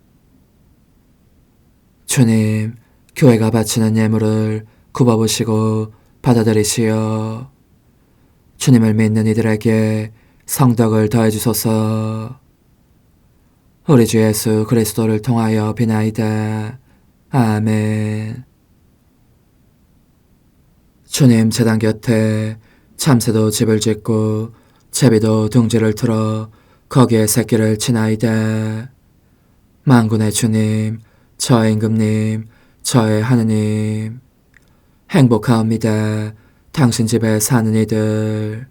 S1: 주님, 교회가 바치는 예물을 굽어보시고 받아들이시어 주님을 믿는 이들에게 성덕을 더해주소서. 우리 주 예수 그리스도를 통하여 비나이다. 아멘. 주님 제단 곁에 참새도 집을 짓고 제비도 둥지를 틀어 거기에 새끼를 치나이다. 만군의 주님, 저의 임금님, 저의 하느님, 행복하옵니다. 당신 집에 사는 이들.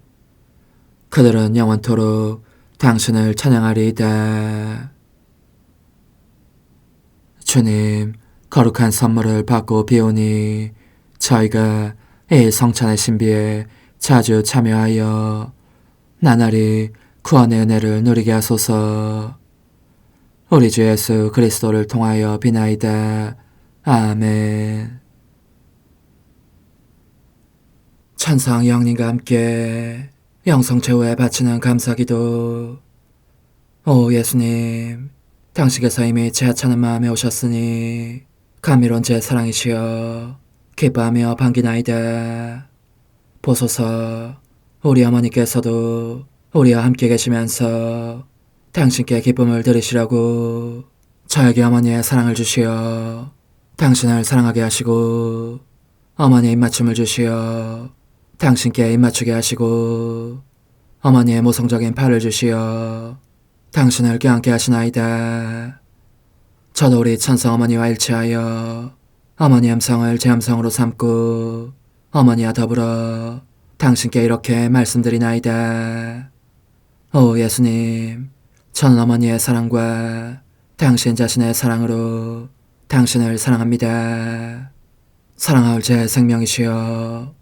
S1: 그들은 영원토록 당신을 찬양하리이다. 주님, 거룩한 선물을 받고 비오니 저희가 이 성찬의 신비에 자주 참여하여 나날이 구원의 은혜를 누리게 하소서. 우리 주 예수 그리스도를 통하여 비나이다. 아멘. 천상 영님과 함께 영성 최후에 바치는 감사기도. 오 예수님, 당신께서 이미 제 하찮은 마음에 오셨으니 감미로운 제 사랑이시여 기뻐하며 반기나이다. 보소서, 우리 어머니께서도 우리와 함께 계시면서 당신께 기쁨을 드리시라고 저에게 어머니의 사랑을 주시어 당신을 사랑하게 하시고 어머니의 입맞춤을 주시어 당신께 입맞추게 하시고 어머니의 모성적인 팔을 주시어 당신을 껴안게 하시나이다. 저도 우리 천성 어머니와 일치하여 어머니 음성을 제 음성으로 삼고 어머니와 더불어 당신께 이렇게 말씀드리나이다. 오 예수님, 저는 어머니의 사랑과 당신 자신의 사랑으로 당신을 사랑합니다. 사랑하올 제 생명이시여,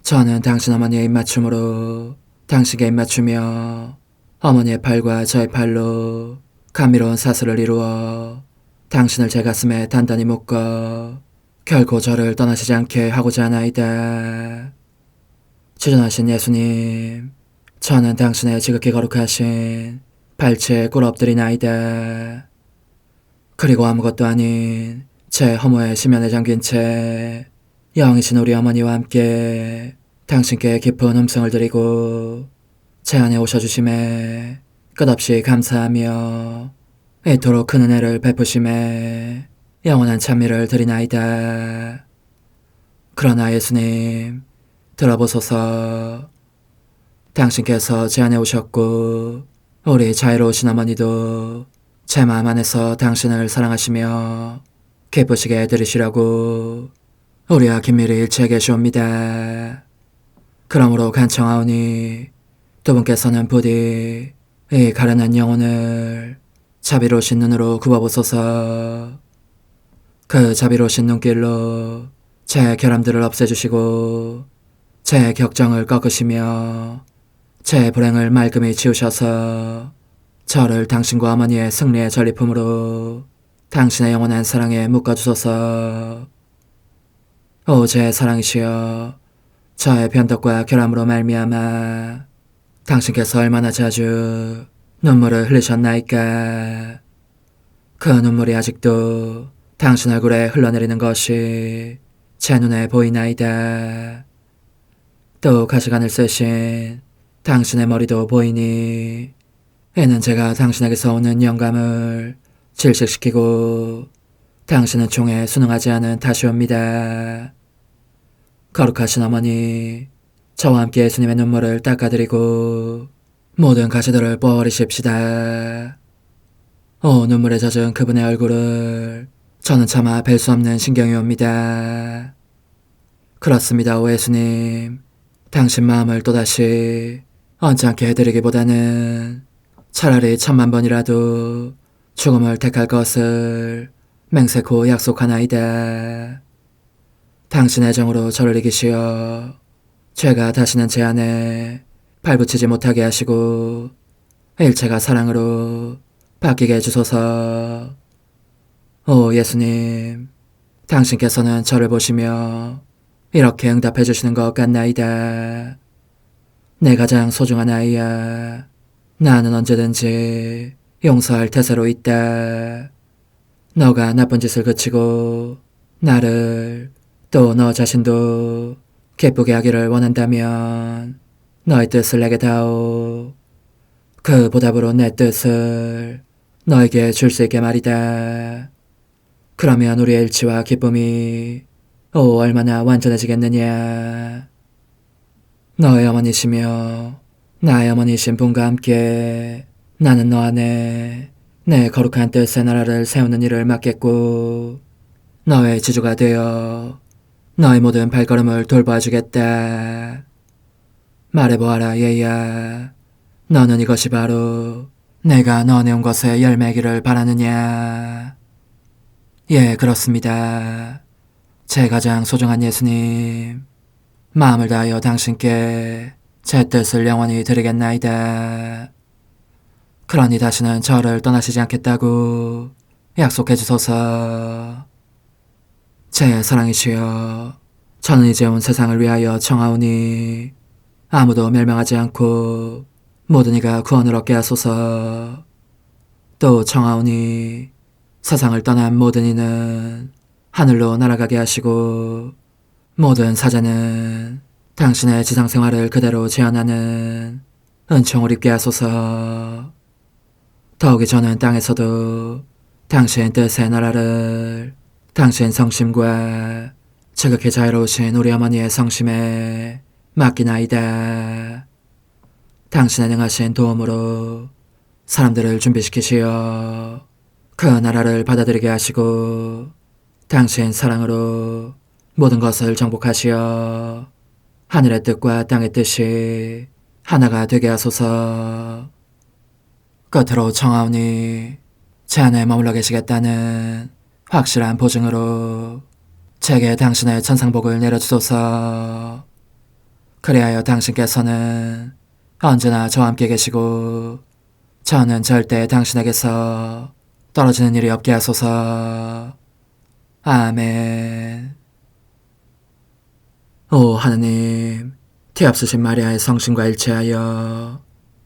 S1: 저는 당신 어머니의 입맞춤으로 당신께 입맞추며 어머니의 팔과 저의 팔로 감미로운 사슬을 이루어 당신을 제 가슴에 단단히 묶어 결코 저를 떠나시지 않게 하고자 하나이다. 주전하신 예수님, 저는 당신의 지극히 거룩하신 발치에 꿇어 엎드리나이다. 그리고 아무것도 아닌 제 허무의 심연에 잠긴 채 영이신 우리 어머니와 함께 당신께 깊은 음성을 드리고 제 안에 오셔주심에 끝없이 감사하며 이토록 큰 은혜를 베푸심에 영원한 찬미를 드리나이다. 그러나 예수님, 들어보소서. 당신께서 제 안에 오셨고 우리 자유로우신 어머니도 제 마음 안에서 당신을 사랑하시며 기쁘시게 해드리시라고 우리와 긴밀히 일치해 계시옵니다. 그러므로 간청하오니 두 분께서는 부디 이 가련한 영혼을 자비로우신 눈으로 굽어보소서. 그 자비로우신 눈길로 제 결함들을 없애주시고 제 격정을 꺾으시며 제 불행을 말끔히 지우셔서 저를 당신과 어머니의 승리의 전리품으로 당신의 영원한 사랑에 묶어주소서. 오 제 사랑이시여, 저의 변덕과 결함으로 말미암아 당신께서 얼마나 자주 눈물을 흘리셨나이까. 그 눈물이 아직도 당신 얼굴에 흘러내리는 것이 제 눈에 보이나이다. 또 가시관을 쓰신 당신의 머리도 보이니 이는 제가 당신에게서 오는 영감을 질식시키고 당신은 종에 순응하지 않은 탓이옵니다. 거룩하신 어머니, 저와 함께 예수님의 눈물을 닦아드리고 모든 가시들을 뽑아버리십시다. 오 눈물에 젖은 그분의 얼굴을 저는 차마 뵐 수 없는 신경이 옵니다. 그렇습니다, 오 예수님. 당신 마음을 또다시 언짢게 해드리기보다는 차라리 1000,000번이라도 죽음을 택할 것을 맹세코 약속하나이다. 당신의 정으로 저를 이기시어 죄가 다시는 제 안에 발붙이지 못하게 하시고 일체가 사랑으로 바뀌게 해주소서. 오 예수님, 당신께서는 저를 보시며 이렇게 응답해 주시는 것 같나이다. 내 가장 소중한 아이야, 나는 언제든지 용서할 태세로 있다. 너가 나쁜 짓을 그치고 나를 또 너 자신도 기쁘게 하기를 원한다면 너의 뜻을 내게 다오. 그 보답으로 내 뜻을 너에게 줄 수 있게 말이다. 그러면 우리의 일치와 기쁨이 얼마나 완전해지겠느냐. 너의 어머니시며 나의 어머니신 분과 함께 나는 너 안에 내 거룩한 뜻의 나라를 세우는 일을 맡겠고 너의 지주가 되어 너의 모든 발걸음을 돌봐주겠다. 말해보아라 얘야, 너는 이것이 바로 내가 너네 온 것의 열매기를 바라느냐. 예, 그렇습니다. 제 가장 소중한 예수님, 마음을 다하여 당신께 제 뜻을 영원히 드리겠나이다. 그러니 다시는 저를 떠나시지 않겠다고 약속해 주소서. 제 사랑이시여, 저는 이제 온 세상을 위하여 청하오니 아무도 멸망하지 않고 모든 이가 구원을 얻게 하소서. 또 청하오니 세상을 떠난 모든 이는 하늘로 날아가게 하시고 모든 사자는 당신의 지상생활을 그대로 재현하는 은총을 입게 하소서. 더욱이 저는 땅에서도 당신 뜻의 나라를 당신 성심과 지극히 자유로우신 우리 어머니의 성심에 맡기나이다. 당신의 능하신 도움으로 사람들을 준비시키시어 그 나라를 받아들이게 하시고 당신 사랑으로 모든 것을 정복하시어 하늘의 뜻과 땅의 뜻이 하나가 되게 하소서. 끝으로 청하오니 제 안에 머물러 계시겠다는 확실한 보증으로 제게 당신의 천상복을 내려주소서. 그리하여 당신께서는 언제나 저와 함께 계시고 저는 절대 당신에게서 떨어지는 일이 없게 하소서. 아멘. 오 하느님, 티없으신 마리아의 성심과 일치하여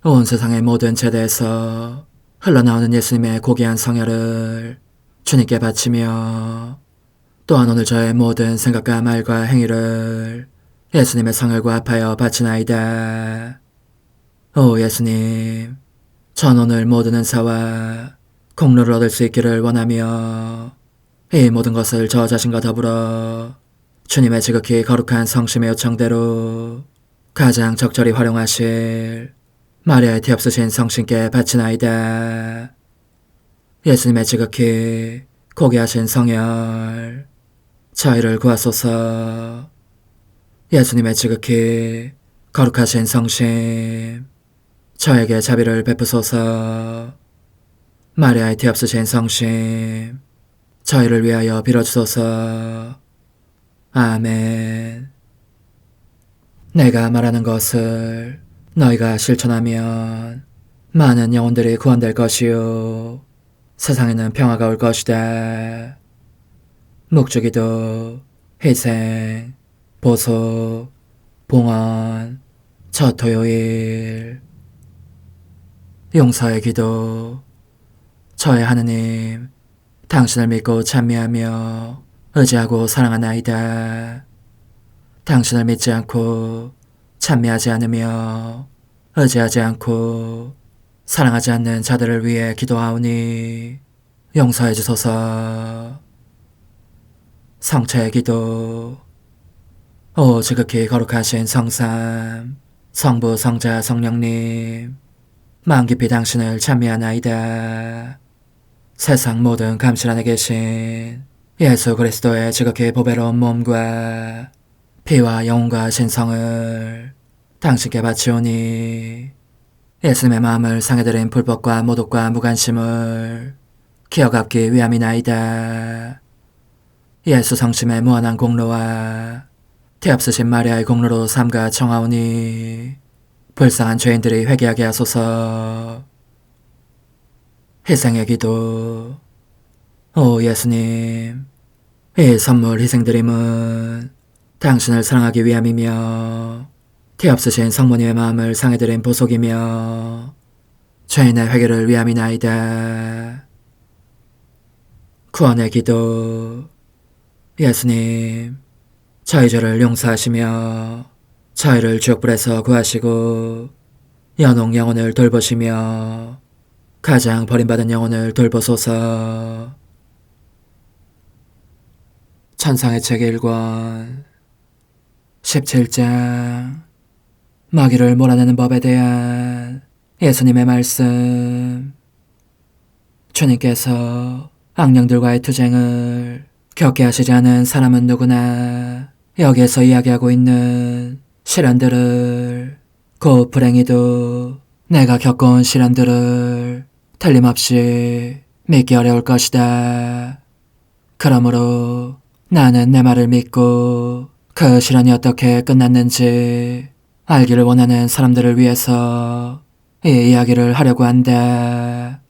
S1: 온 세상의 모든 제대에서 흘러나오는 예수님의 고귀한 성혈을 주님께 바치며 또한 오늘 저의 모든 생각과 말과 행위를 예수님의 성혈과 합하여 바치나이다. 오 예수님, 전 오늘 모든 은사와 공로를 얻을 수 있기를 원하며 이 모든 것을 저 자신과 더불어 주님의 지극히 거룩한 성심의 요청대로 가장 적절히 활용하실 마리아의 티없으신 성신께 바치나이다. 예수님의 지극히 고귀하신 성혈, 저희를 구하소서. 예수님의 지극히 거룩하신 성심, 저에게 자비를 베푸소서. 마리아의 티없으신 성심, 저희를 위하여 빌어주소서. 아멘. 내가 말하는 것을 너희가 실천하면 많은 영혼들이 구원될 것이요 세상에는 평화가 올 것이다. 묵주기도, 희생, 보속, 봉헌, 첫 토요일. 용서의 기도. 저의 하느님, 당신을 믿고 찬미하며 의지하고 사랑하나이다. 당신을 믿지 않고 찬미하지 않으며 의지하지 않고 사랑하지 않는 자들을 위해 기도하오니 용서해 주소서. 성체의 기도. 오 지극히 거룩하신 성삼, 성부, 성자, 성령님, 마음 깊이 당신을 찬미하나이다. 세상 모든 감실 안에 계신 예수 그리스도의 지극히 보배로운 몸과 피와 영혼과 신성을 당신께 바치오니 예수님의 마음을 상해드린 불법과 모독과 무관심을 기어갚기 위함이나이다. 예수 성심의 무한한 공로와 태없으신 마리아의 공로로 삼가 청하오니 불쌍한 죄인들이 회개하게 하소서. 희생의 기도. 오 예수님, 이 선물 희생드림은 당신을 사랑하기 위함이며 태없으신 성모님의 마음을 상해드린 보속이며 죄인의 회개를 위함이나이다. 구원의 기도. 예수님, 저희 죄를 용서하시며 저희를 지옥불에서 구하시고 연옥 영혼을 돌보시며 가장 버림받은 영혼을 돌보소서. 천상의 책 1권 17장 마귀를 몰아내는 법에 대한 예수님의 말씀. 주님께서 악령들과의 투쟁을 겪게 하시지 않은 사람은 누구나 여기에서 이야기하고 있는 시련들을, 곧 불행히도 내가 겪어온 시련들을 틀림없이 믿기 어려울 것이다. 그러므로 나는 내 말을 믿고 그 시련이 어떻게 끝났는지 알기를 원하는 사람들을 위해서 이 이야기를 하려고 한다.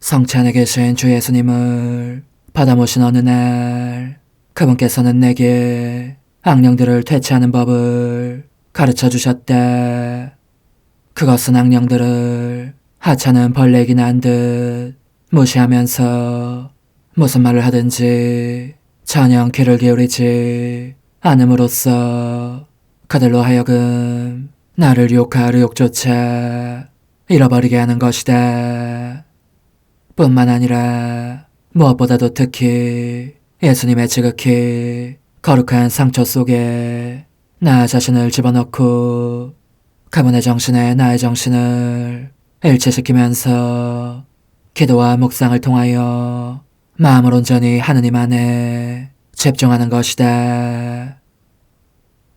S1: 성체 안에 계신 주 예수님을 받아 모신 어느 날, 그분께서는 내게 악령들을 퇴치하는 법을 가르쳐 주셨다. 그것은 악령들을 하찮은 벌레이긴 한 듯 무시하면서 무슨 말을 하든지 전혀 귀를 기울이지 않음으로써 그들로 하여금 나를 유혹할 의욕조차 잃어버리게 하는 것이다. 뿐만 아니라 무엇보다도 특히 예수님의 지극히 거룩한 상처 속에 나 자신을 집어넣고 그분의 정신에 나의 정신을 일치시키면서 기도와 묵상을 통하여 마음을 온전히 하느님 안에 집중하는 것이다.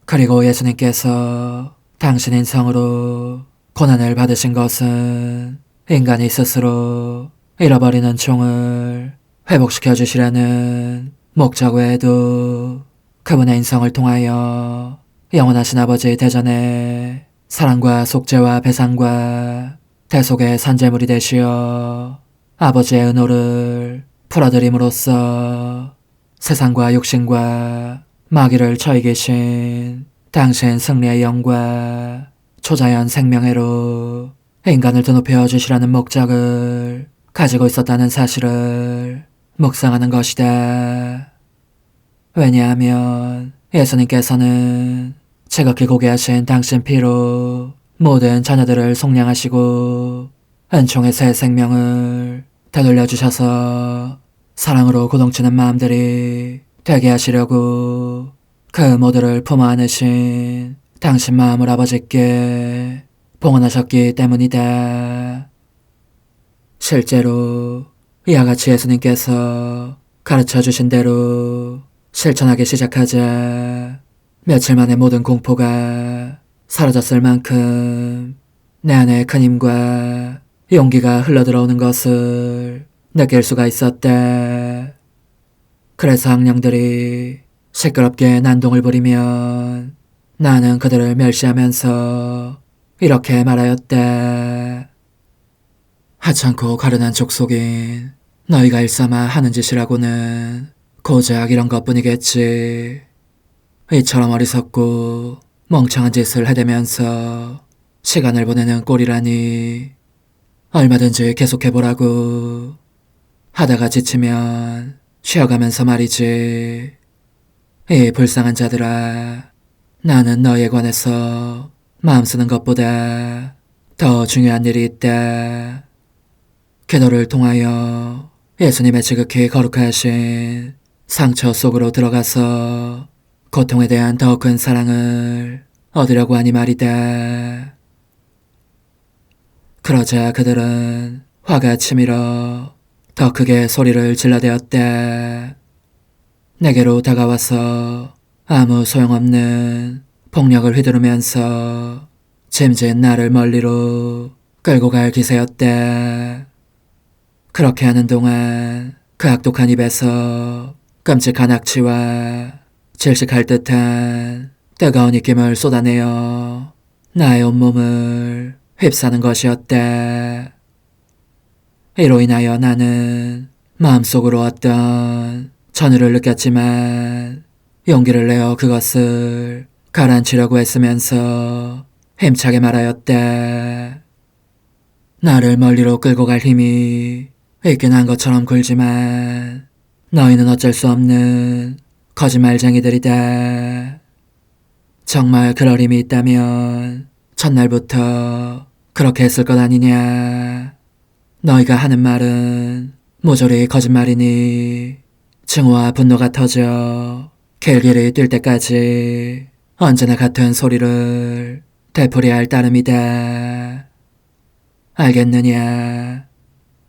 S1: 그리고 예수님께서 당신 인성으로 고난을 받으신 것은 인간이 스스로 잃어버리는 종을 회복시켜 주시라는 목적 외에도 그분의 인성을 통하여 영원하신 아버지 대전에 사랑과 속죄와 배상과 대속의 산재물이 되시어 아버지의 은호를 풀어드림으로써 세상과 육신과 마귀를 처해 계신 당신 승리의 영과 초자연 생명회로 인간을 드높여 주시라는 목적을 가지고 있었다는 사실을 묵상하는 것이다. 왜냐하면 예수님께서는 지극히 고귀하신 당신 피로 모든 자녀들을 속량하시고 은총의 새 생명을 되돌려 주셔서 사랑으로 고동치는 마음들이 되게 하시려고 그 모두를 품어 안으신 당신 마음을 아버지께 봉헌하셨기 때문이다. 실제로 이와 같이 예수님께서 가르쳐 주신 대로 실천하기 시작하자 며칠 만에 모든 공포가 사라졌을 만큼 내 안에 큰 힘과 용기가 흘러들어오는 것을 느낄 수가 있었다. 그래서 악령들이 시끄럽게 난동을 부리면 나는 그들을 멸시하면서 이렇게 말하였다. 하찮고 가련한 족속인 너희가 일삼아 하는 짓이라고는 고작 이런 것뿐이겠지. 이처럼 어리석고 멍청한 짓을 해대면서 시간을 보내는 꼴이라니. 얼마든지 계속해보라고. 하다가 지치면 쉬어가면서 말이지. 이 불쌍한 자들아, 나는 너희에 관해서 마음 쓰는 것보다 더 중요한 일이 있다. 기도를 통하여 예수님의 지극히 거룩하신 상처 속으로 들어가서 고통에 대한 더 큰 사랑을 얻으려고 하니 말이다. 그러자 그들은 화가 치밀어 더 크게 소리를 질러대었다. 내게로 다가와서 아무 소용없는 폭력을 휘두르면서 짐짓 나를 멀리로 끌고 갈 기세였대. 그렇게 하는 동안 그 악독한 입에서 끔찍한 악취와 질식할 듯한 뜨거운 입김을 쏟아내어 나의 온몸을 휩싸는 것이었대. 이로 인하여 나는 마음속으로 어떤 전율을 느꼈지만 용기를 내어 그것을 가라앉히려고 애쓰면서 힘차게 말하였대. 나를 멀리로 끌고 갈 힘이 있긴 한 것처럼 굴지만 너희는 어쩔 수 없는 거짓말쟁이들이다. 정말 그럴 힘이 있다면 첫날부터 그렇게 했을 것 아니냐. 너희가 하는 말은 모조리 거짓말이니 증오와 분노가 터져 길길이 뛸 때까지 언제나 같은 소리를 되풀이할 할 따름이다. 알겠느냐?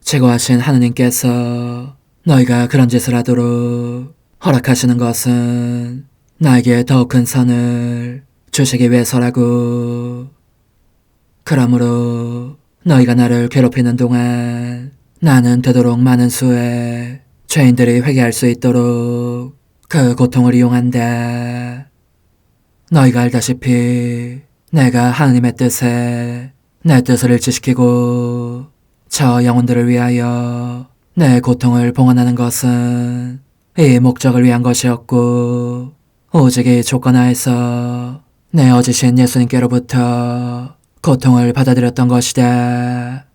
S1: 제거하신 하느님께서 너희가 그런 짓을 하도록 허락하시는 것은 나에게 더욱 큰 선을 주시기 위해서라고. 그러므로 너희가 나를 괴롭히는 동안 나는 되도록 많은 수의 죄인들이 회개할 수 있도록 그 고통을 이용한다. 너희가 알다시피 내가 하느님의 뜻에 내 뜻을 일치시키고 저 영혼들을 위하여 내 고통을 봉헌하는 것은 이 목적을 위한 것이었고 오직 이 조건 하에서 내 어지신 예수님께로부터 고통을 받아들였던 것이다.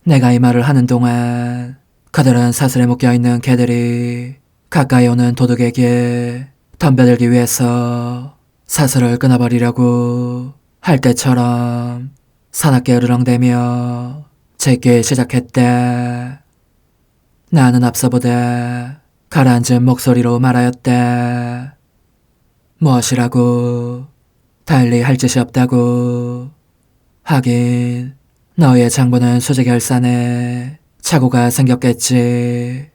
S1: 내가 이 말을 하는 동안 그들은 사슬에 묶여있는 개들이 가까이 오는 도둑에게 덤벼들기 위해서 사슬을 끊어버리려고 할 때처럼 사납게 으르렁대며 짖기 시작했다. 나는 앞서보다 가라앉은 목소리로 말하였다. 무엇이라고? 달리 할 짓이 없다고. 하긴 너의 장부는 수지결산에 착오가 생겼겠지.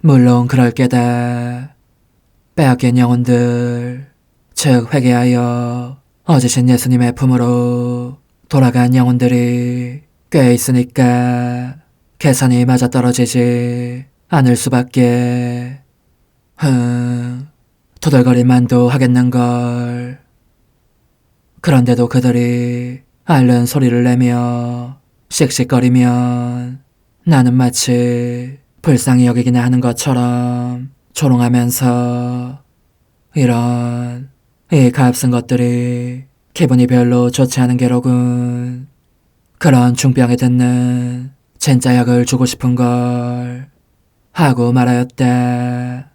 S1: 물론 그럴 게다. 빼앗긴 영혼들, 즉 회개하여 어지신 예수님의 품으로 돌아간 영혼들이 꽤 있으니까 계산이 맞아떨어지지 않을 수밖에. 토들거리만도 하겠는걸. 그런데도 그들이 앓는 소리를 내며 씩씩거리면 나는 마치 불쌍히 여기기나 하는 것처럼 조롱하면서 이런 이 값쓴 것들이 기분이 별로 좋지 않은 게로군. 그런 중병에 듣는 진짜 약을 주고 싶은 걸 하고 말하였다.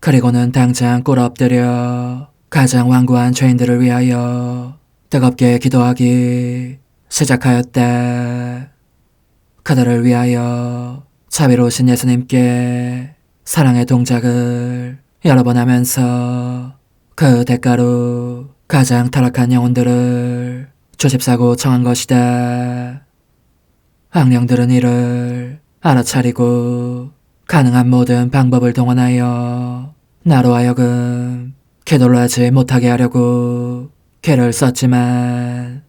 S1: 그리고는 당장 꿇어 엎드려 가장 완고한 죄인들을 위하여 뜨겁게 기도하기 시작하였다. 그들을 위하여 자비로우신 예수님께 사랑의 동작을 여러 번 하면서 그 대가로 가장 타락한 영혼들을 조집사고 청한 것이다. 악령들은 이를 알아차리고 가능한 모든 방법을 동원하여 나로 하여금 기도를 하지 못하게 하려고 괴를 썼지만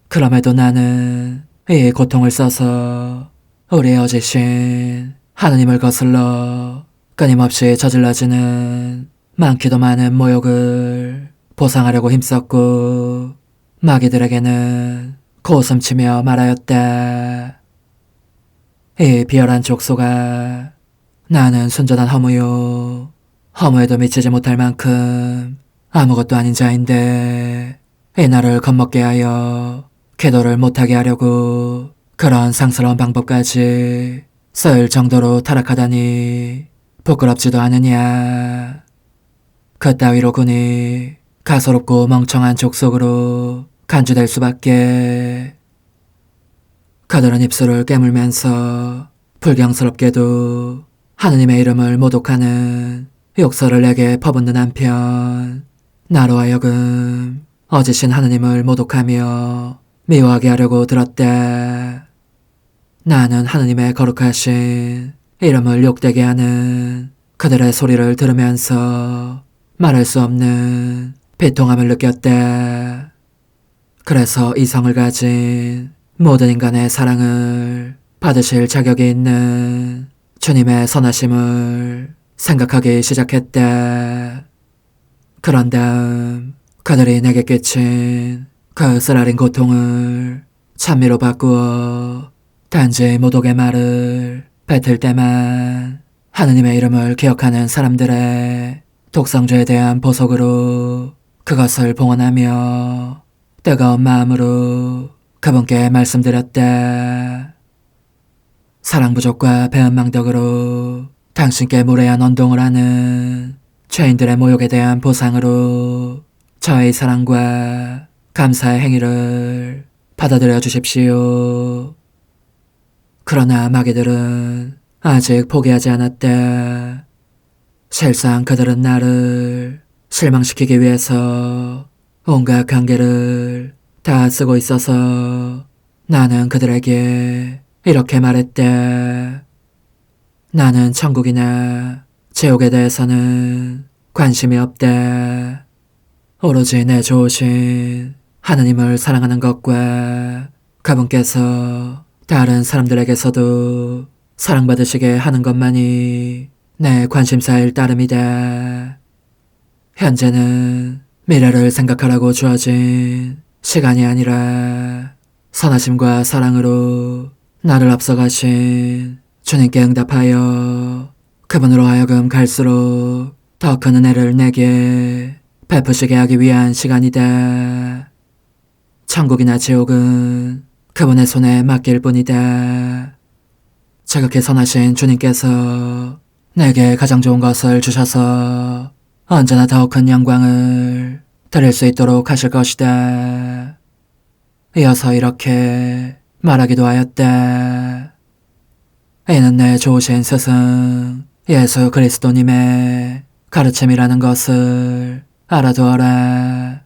S1: 그럼에도 나는 이 고통을 써서 우리의 어지신 하느님을 거슬러 끊임없이 저질러지는 많기도 많은 모욕을 보상하려고 힘썼고 마귀들에게는 고웃음치며 말하였다. 이 비열한 족소가 나는 순전한 허무요. 허무에도 미치지 못할 만큼 아무것도 아닌 자인데 이 나를 겁먹게 하여 기도를 못하게 하려고 그런 상스러운 방법까지 쓸 정도로 타락하다니 부끄럽지도 않으냐. 그따위로 군이 가소롭고 멍청한 족속으로 간주될 수밖에. 그들은 입술을 깨물면서 불경스럽게도 하느님의 이름을 모독하는 욕설을 내게 퍼붓는 한편 나로 하여금 어지신 하느님을 모독하며 미워하게 하려고 들었다. 나는 하느님의 거룩하신 이름을 욕되게 하는 그들의 소리를 들으면서 말할 수 없는 비통함을 느꼈다. 그래서 이성을 가진 모든 인간의 사랑을 받으실 자격이 있는 주님의 선하심을 생각하기 시작했다. 그런 다음 그들이 내게 끼친 그 쓰라린 고통을 찬미로 바꾸어 단지 모독의 말을 뱉을 때만 하느님의 이름을 기억하는 사람들의 독성죄에 대한 보석으로 그것을 봉헌하며 뜨거운 마음으로 그분께 말씀드렸다. 사랑 부족과 배은망덕으로 당신께 무례한 언동을 하는 죄인들의 모욕에 대한 보상으로 저의 사랑과 감사의 행위를 받아들여 주십시오. 그러나 마귀들은 아직 포기하지 않았다. 실상 그들은 나를 실망시키기 위해서 온갖 관계를 다 쓰고 있어서 나는 그들에게 이렇게 말했다. 나는 천국이나 지옥에 대해서는 관심이 없다. 오로지 내 좋으신 하느님을 사랑하는 것과 그분께서 다른 사람들에게서도 사랑받으시게 하는 것만이 내 관심사일 따름이다. 현재는 미래를 생각하라고 주어진 시간이 아니라 선하심과 사랑으로 나를 앞서가신 주님께 응답하여 그분으로 하여금 갈수록 더 큰 은혜를 내게 베푸시게 하기 위한 시간이다. 천국이나 지옥은 그분의 손에 맡길 뿐이다. 지극히 선하신 주님께서 내게 가장 좋은 것을 주셔서 언제나 더 큰 영광을 드릴 수 있도록 하실 것이다. 이어서 이렇게 말하기도 하였다. 이는 내 좋으신 스승 예수 그리스도님의 가르침이라는 것을 알아두어라.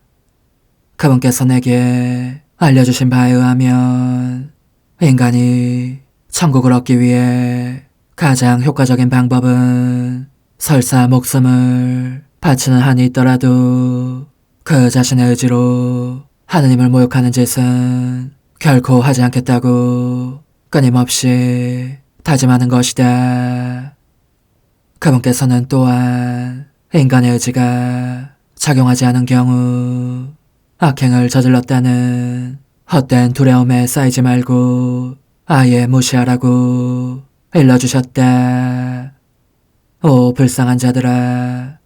S1: 그분께서 내게 알려주신 바에 의하면 인간이 천국을 얻기 위해 가장 효과적인 방법은 설사 목숨을 바치는 한이 있더라도 그 자신의 의지로 하느님을 모욕하는 짓은 결코 하지 않겠다고 끊임없이 다짐하는 것이다. 그분께서는 또한 인간의 의지가 작용하지 않은 경우 악행을 저질렀다는 헛된 두려움에 쌓이지 말고 아예 무시하라고 일러주셨다. 오 불쌍한 자들아,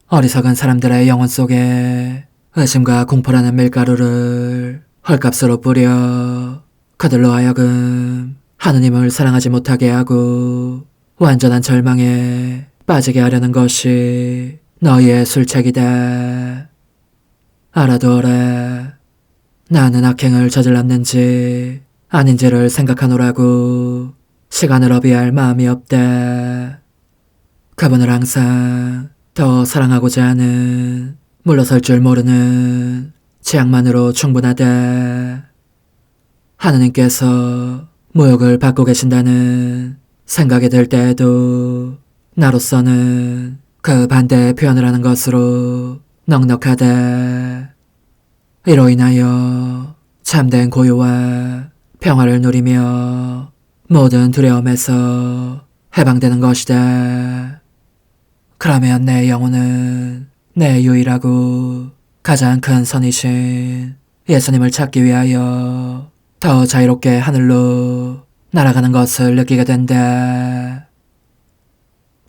S1: 어리석은 사람들의 영혼 속에 의심과 공포라는 밀가루를 헐값으로 뿌려 그들로 하여금 하느님을 사랑하지 못하게 하고 완전한 절망에 빠지게 하려는 것이 너희의 술책이다. 알아두어라. 나는 악행을 저질렀는지 아닌지를 생각하노라고 시간을 허비할 마음이 없다. 그분을 항상 더 사랑하고자 하는 물러설 줄 모르는 취향만으로 충분하다. 하느님께서 모욕을 받고 계신다는 생각이 들 때에도 나로서는 그 반대의 표현을 하는 것으로 넉넉하다. 이로 인하여 참된 고요와 평화를 누리며 모든 두려움에서 해방되는 것이다. 그러면 내 영혼은 내 유일하고 가장 큰 선이신 예수님을 찾기 위하여 더 자유롭게 하늘로 날아가는 것을 느끼게 된다.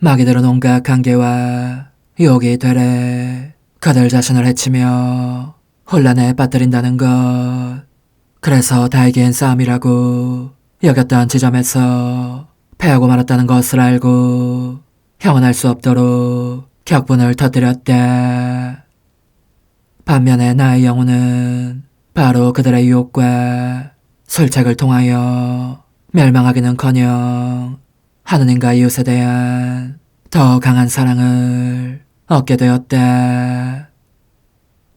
S1: 마귀들은 온갖 관계와 유혹이 되래 그들 자신을 해치며 혼란에 빠뜨린다는 것. 그래서 다이긴 싸움이라고 여겼던 지점에서 패하고 말았다는 것을 알고 형언할 수 없도록 격분을 터뜨렸다. 반면에 나의 영혼은 바로 그들의 유혹과 술책을 통하여 멸망하기는커녕 하느님과 이웃에 대한 더 강한 사랑을 얻게 되었다.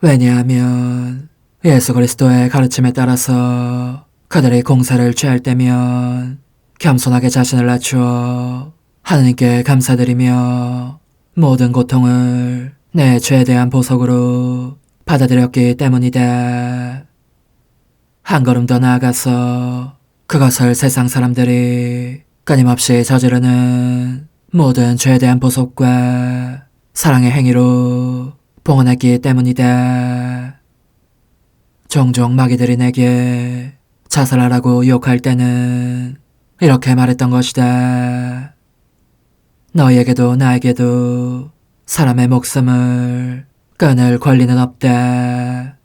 S1: 왜냐하면 예수 그리스도의 가르침에 따라서 그들이 공사를 취할 때면 겸손하게 자신을 낮추어 하느님께 감사드리며 모든 고통을 내 죄에 대한 보석으로 받아들였기 때문이다. 한 걸음 더 나아가서 그것을 세상 사람들이 끊임없이 저지르는 모든 죄에 대한 보석과 사랑의 행위로 봉헌했기 때문이다. 종종 마귀들이 내게 자살하라고 유혹할 때는 이렇게 말했던 것이다. 너희에게도 나에게도 사람의 목숨을 끊을 권리는 없다.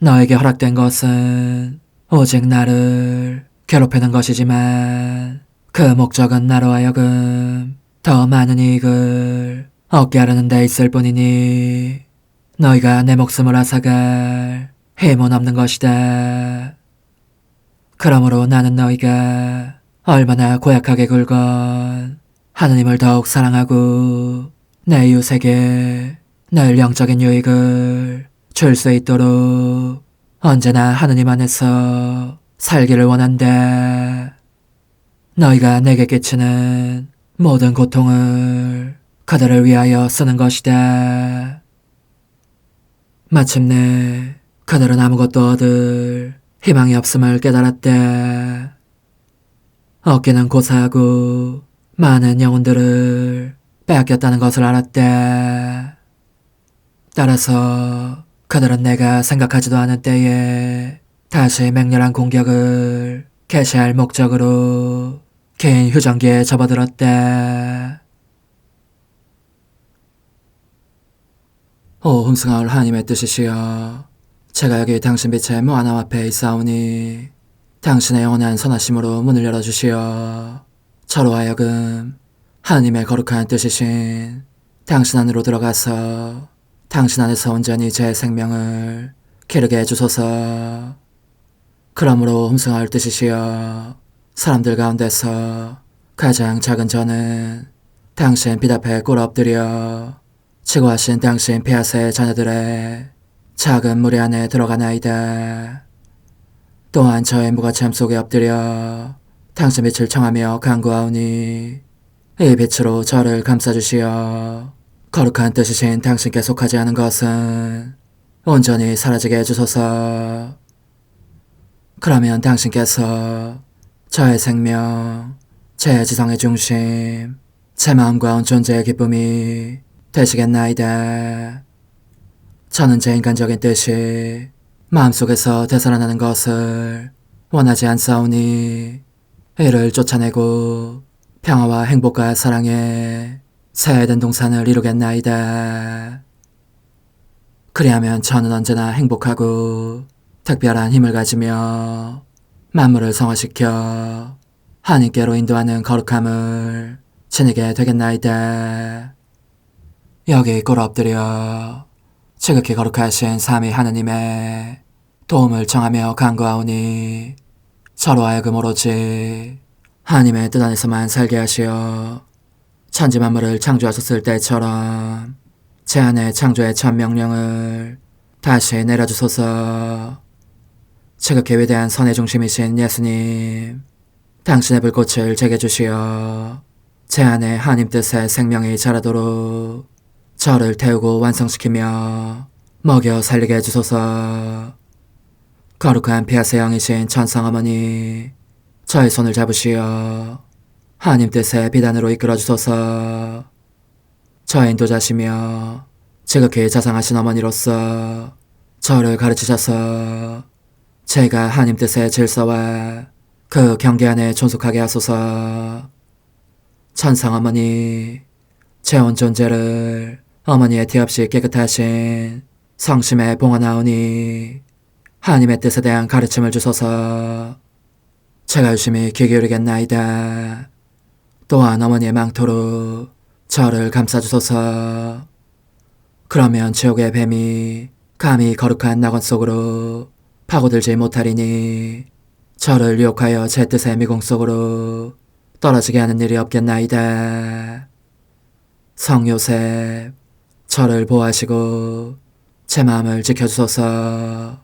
S1: 너에게 허락된 것은 오직 나를 괴롭히는 것이지만 그 목적은 나로 하여금 더 많은 이익을 얻게 하려는 데 있을 뿐이니 너희가 내 목숨을 앗아갈 힘은 없는 것이다. 그러므로 나는 너희가 얼마나 고약하게 굴건 하느님을 더욱 사랑하고 내 이웃에게 늘 영적인 유익을 줄 수 있도록 언제나 하느님 안에서 살기를 원한다. 너희가 내게 끼치는 모든 고통을 그들을 위하여 쓰는 것이다. 마침내 그들은 아무것도 얻을 희망이 없음을 깨달았다. 얻기는 고사하고 많은 영혼들을 빼앗겼다는 것을 알았다. 따라서 그들은 내가 생각하지도 않은 때에 다시 맹렬한 공격을 개시할 목적으로 긴 휴전기에 접어들었다. 오 hun승하올 하나님의 뜻이시여, 제가 여기 당신 빛의 무한함 앞에 있사오니 당신의 영원한 선하심으로 문을 열어주시어 저로 하여금 하나님의 거룩한 뜻이신 당신 안으로 들어가서 당신 안에서 온전히 제 생명을 기르게 해주소서. 그러므로 hun승하올 뜻이시여, 사람들 가운데서 가장 작은 저는 당신 빛 앞에 꿇어 엎드려 지고하신 당신 폐하세의 자녀들의 작은 무리 안에 들어가나이다. 또한 저의 무거참 속에 엎드려 당신 빛을 청하며 간구하오니 이 빛으로 저를 감싸주시어 거룩한 뜻이신 당신께 속하지 않은 것은 온전히 사라지게 해주소서. 그러면 당신께서 저의 생명, 제 지성의 중심, 제 마음과 온 존재의 기쁨이 되시겠나이다. 저는 제 인간적인 뜻이 마음속에서 되살아나는 것을 원하지 않사오니 이를 쫓아내고 평화와 행복과 사랑의 새 에덴 동산을 이루겠나이다. 그리하면 저는 언제나 행복하고 특별한 힘을 가지며 만물을 성화시켜 하나님께로 인도하는 거룩함을 지니게 되겠나이다. 여기 꿇어 엎드려 지극히 거룩하신 삼위 하느님의 도움을 청하며 간구하오니 저로 하여금 오로지 하나님의 뜻 안에서만 살게 하시어 천지 만물을 창조하셨을 때처럼 제 안에 창조의 첫 명령을 다시 내려주소서. 지극히 위대한 선의 중심이신 예수님, 당신의 불꽃을 제게 주시어 제 안에 하나님 뜻의 생명이 자라도록 저를 태우고 완성시키며 먹여 살리게 해주소서. 거룩한 피아세 영이신 천성어머니, 저의 손을 잡으시어 하나님 뜻의 비단으로 이끌어주소서. 저의 인도자시며 지극히 자상하신 어머니로서 저를 가르치셔서 제가 하나님 뜻의 질서와 그 경계 안에 존속하게 하소서. 천상어머니, 제 온 존재를 어머니의 티 없이 깨끗하신 성심에 봉헌하오니 하나님의 뜻에 대한 가르침을 주소서. 제가 열심히 귀 기울이겠나이다. 또한 어머니의 망토로 저를 감싸주소서. 그러면 지옥의 뱀이 감히 거룩한 낙원 속으로 파고들지 못하리니 저를 유혹하여 제 뜻의 미궁 속으로 떨어지게 하는 일이 없겠나이다. 성 요셉, 저를 보호하시고 제 마음을 지켜주소서.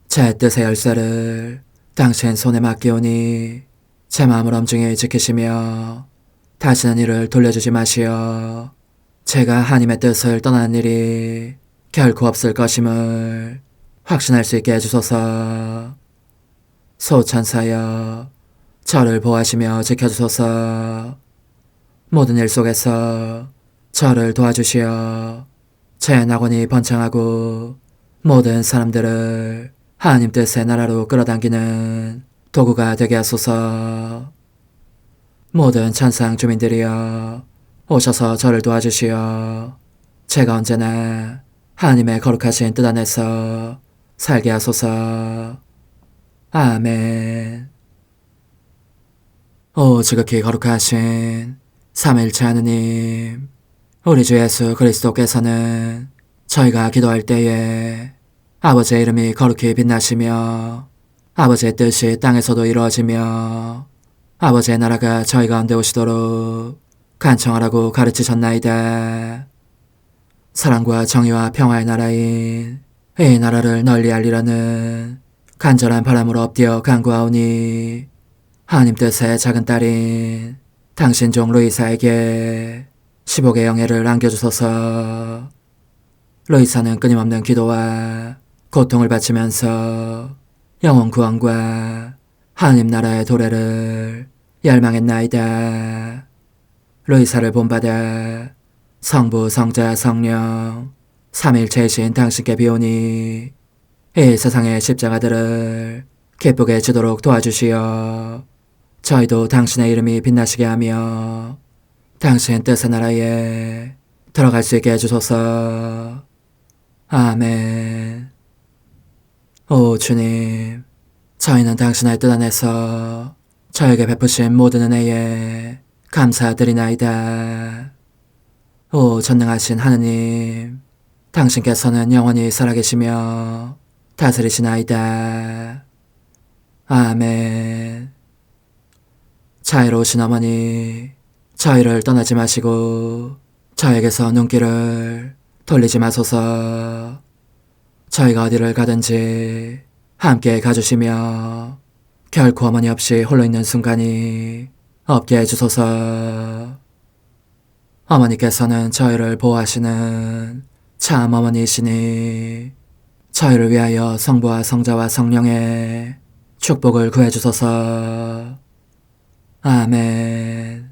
S1: 제 뜻의 열쇠를 당신 손에 맡기오니 제 마음을 엄중히 지키시며 다시는 이를 돌려주지 마시어 제가 하나님의 뜻을 떠나는 일이 결코 없을 것임을 확신할 수 있게 해주소서. 소천사여, 저를 보호하시며 지켜주소서. 모든 일 속에서 저를 도와주시어 제 낙원이 번창하고 모든 사람들을 하나님 뜻의 나라로 끌어당기는 도구가 되게 하소서. 모든 천상 주민들이여, 오셔서 저를 도와주시어 제가 언제나 하나님의 거룩하신 뜻 안에서 살게 하소서. 아멘. 오 지극히 거룩하신 삼위일체 하느님, 우리 주 예수 그리스도께서는 저희가 기도할 때에 아버지의 이름이 거룩히 빛나시며 아버지의 뜻이 땅에서도 이루어지며 아버지의 나라가 저희 가운데 오시도록 간청하라고 가르치셨나이다. 사랑과 정의와 평화의 나라인 이 나라를 널리 알리라는 간절한 바람으로 엎드려 간구하오니 하나님 뜻의 작은 딸인 당신 종 루이사에게 10억의 영예를 안겨주소서. 루이사는 끊임없는 기도와 고통을 바치면서 영혼 구원과 하나님 나라의 도래를 열망했나이다. 루이사를 본받아 성부, 성자, 성령 삼위일체이신 당신께 비오니 이 세상의 십자가들을 기쁘게 지도록 도와주시어 저희도 당신의 이름이 빛나시게 하며 당신 뜻의 나라에 들어갈 수 있게 해주소서. 아멘. 오 주님, 저희는 당신의 뜻 안에서 저에게 베푸신 모든 은혜에 감사드리나이다. 오 전능하신 하느님, 당신께서는 영원히 살아계시며 다스리시나이다. 아멘. 자애로우신 어머니, 저희를 떠나지 마시고 저에게서 눈길을 돌리지 마소서. 저희가 어디를 가든지 함께 가주시며 결코 어머니 없이 홀로 있는 순간이 없게 해주소서. 어머니께서는 저희를 보호하시는 참 어머니이시니 저희를 위하여 성부와 성자와 성령의 축복을 구해주소서. 아멘.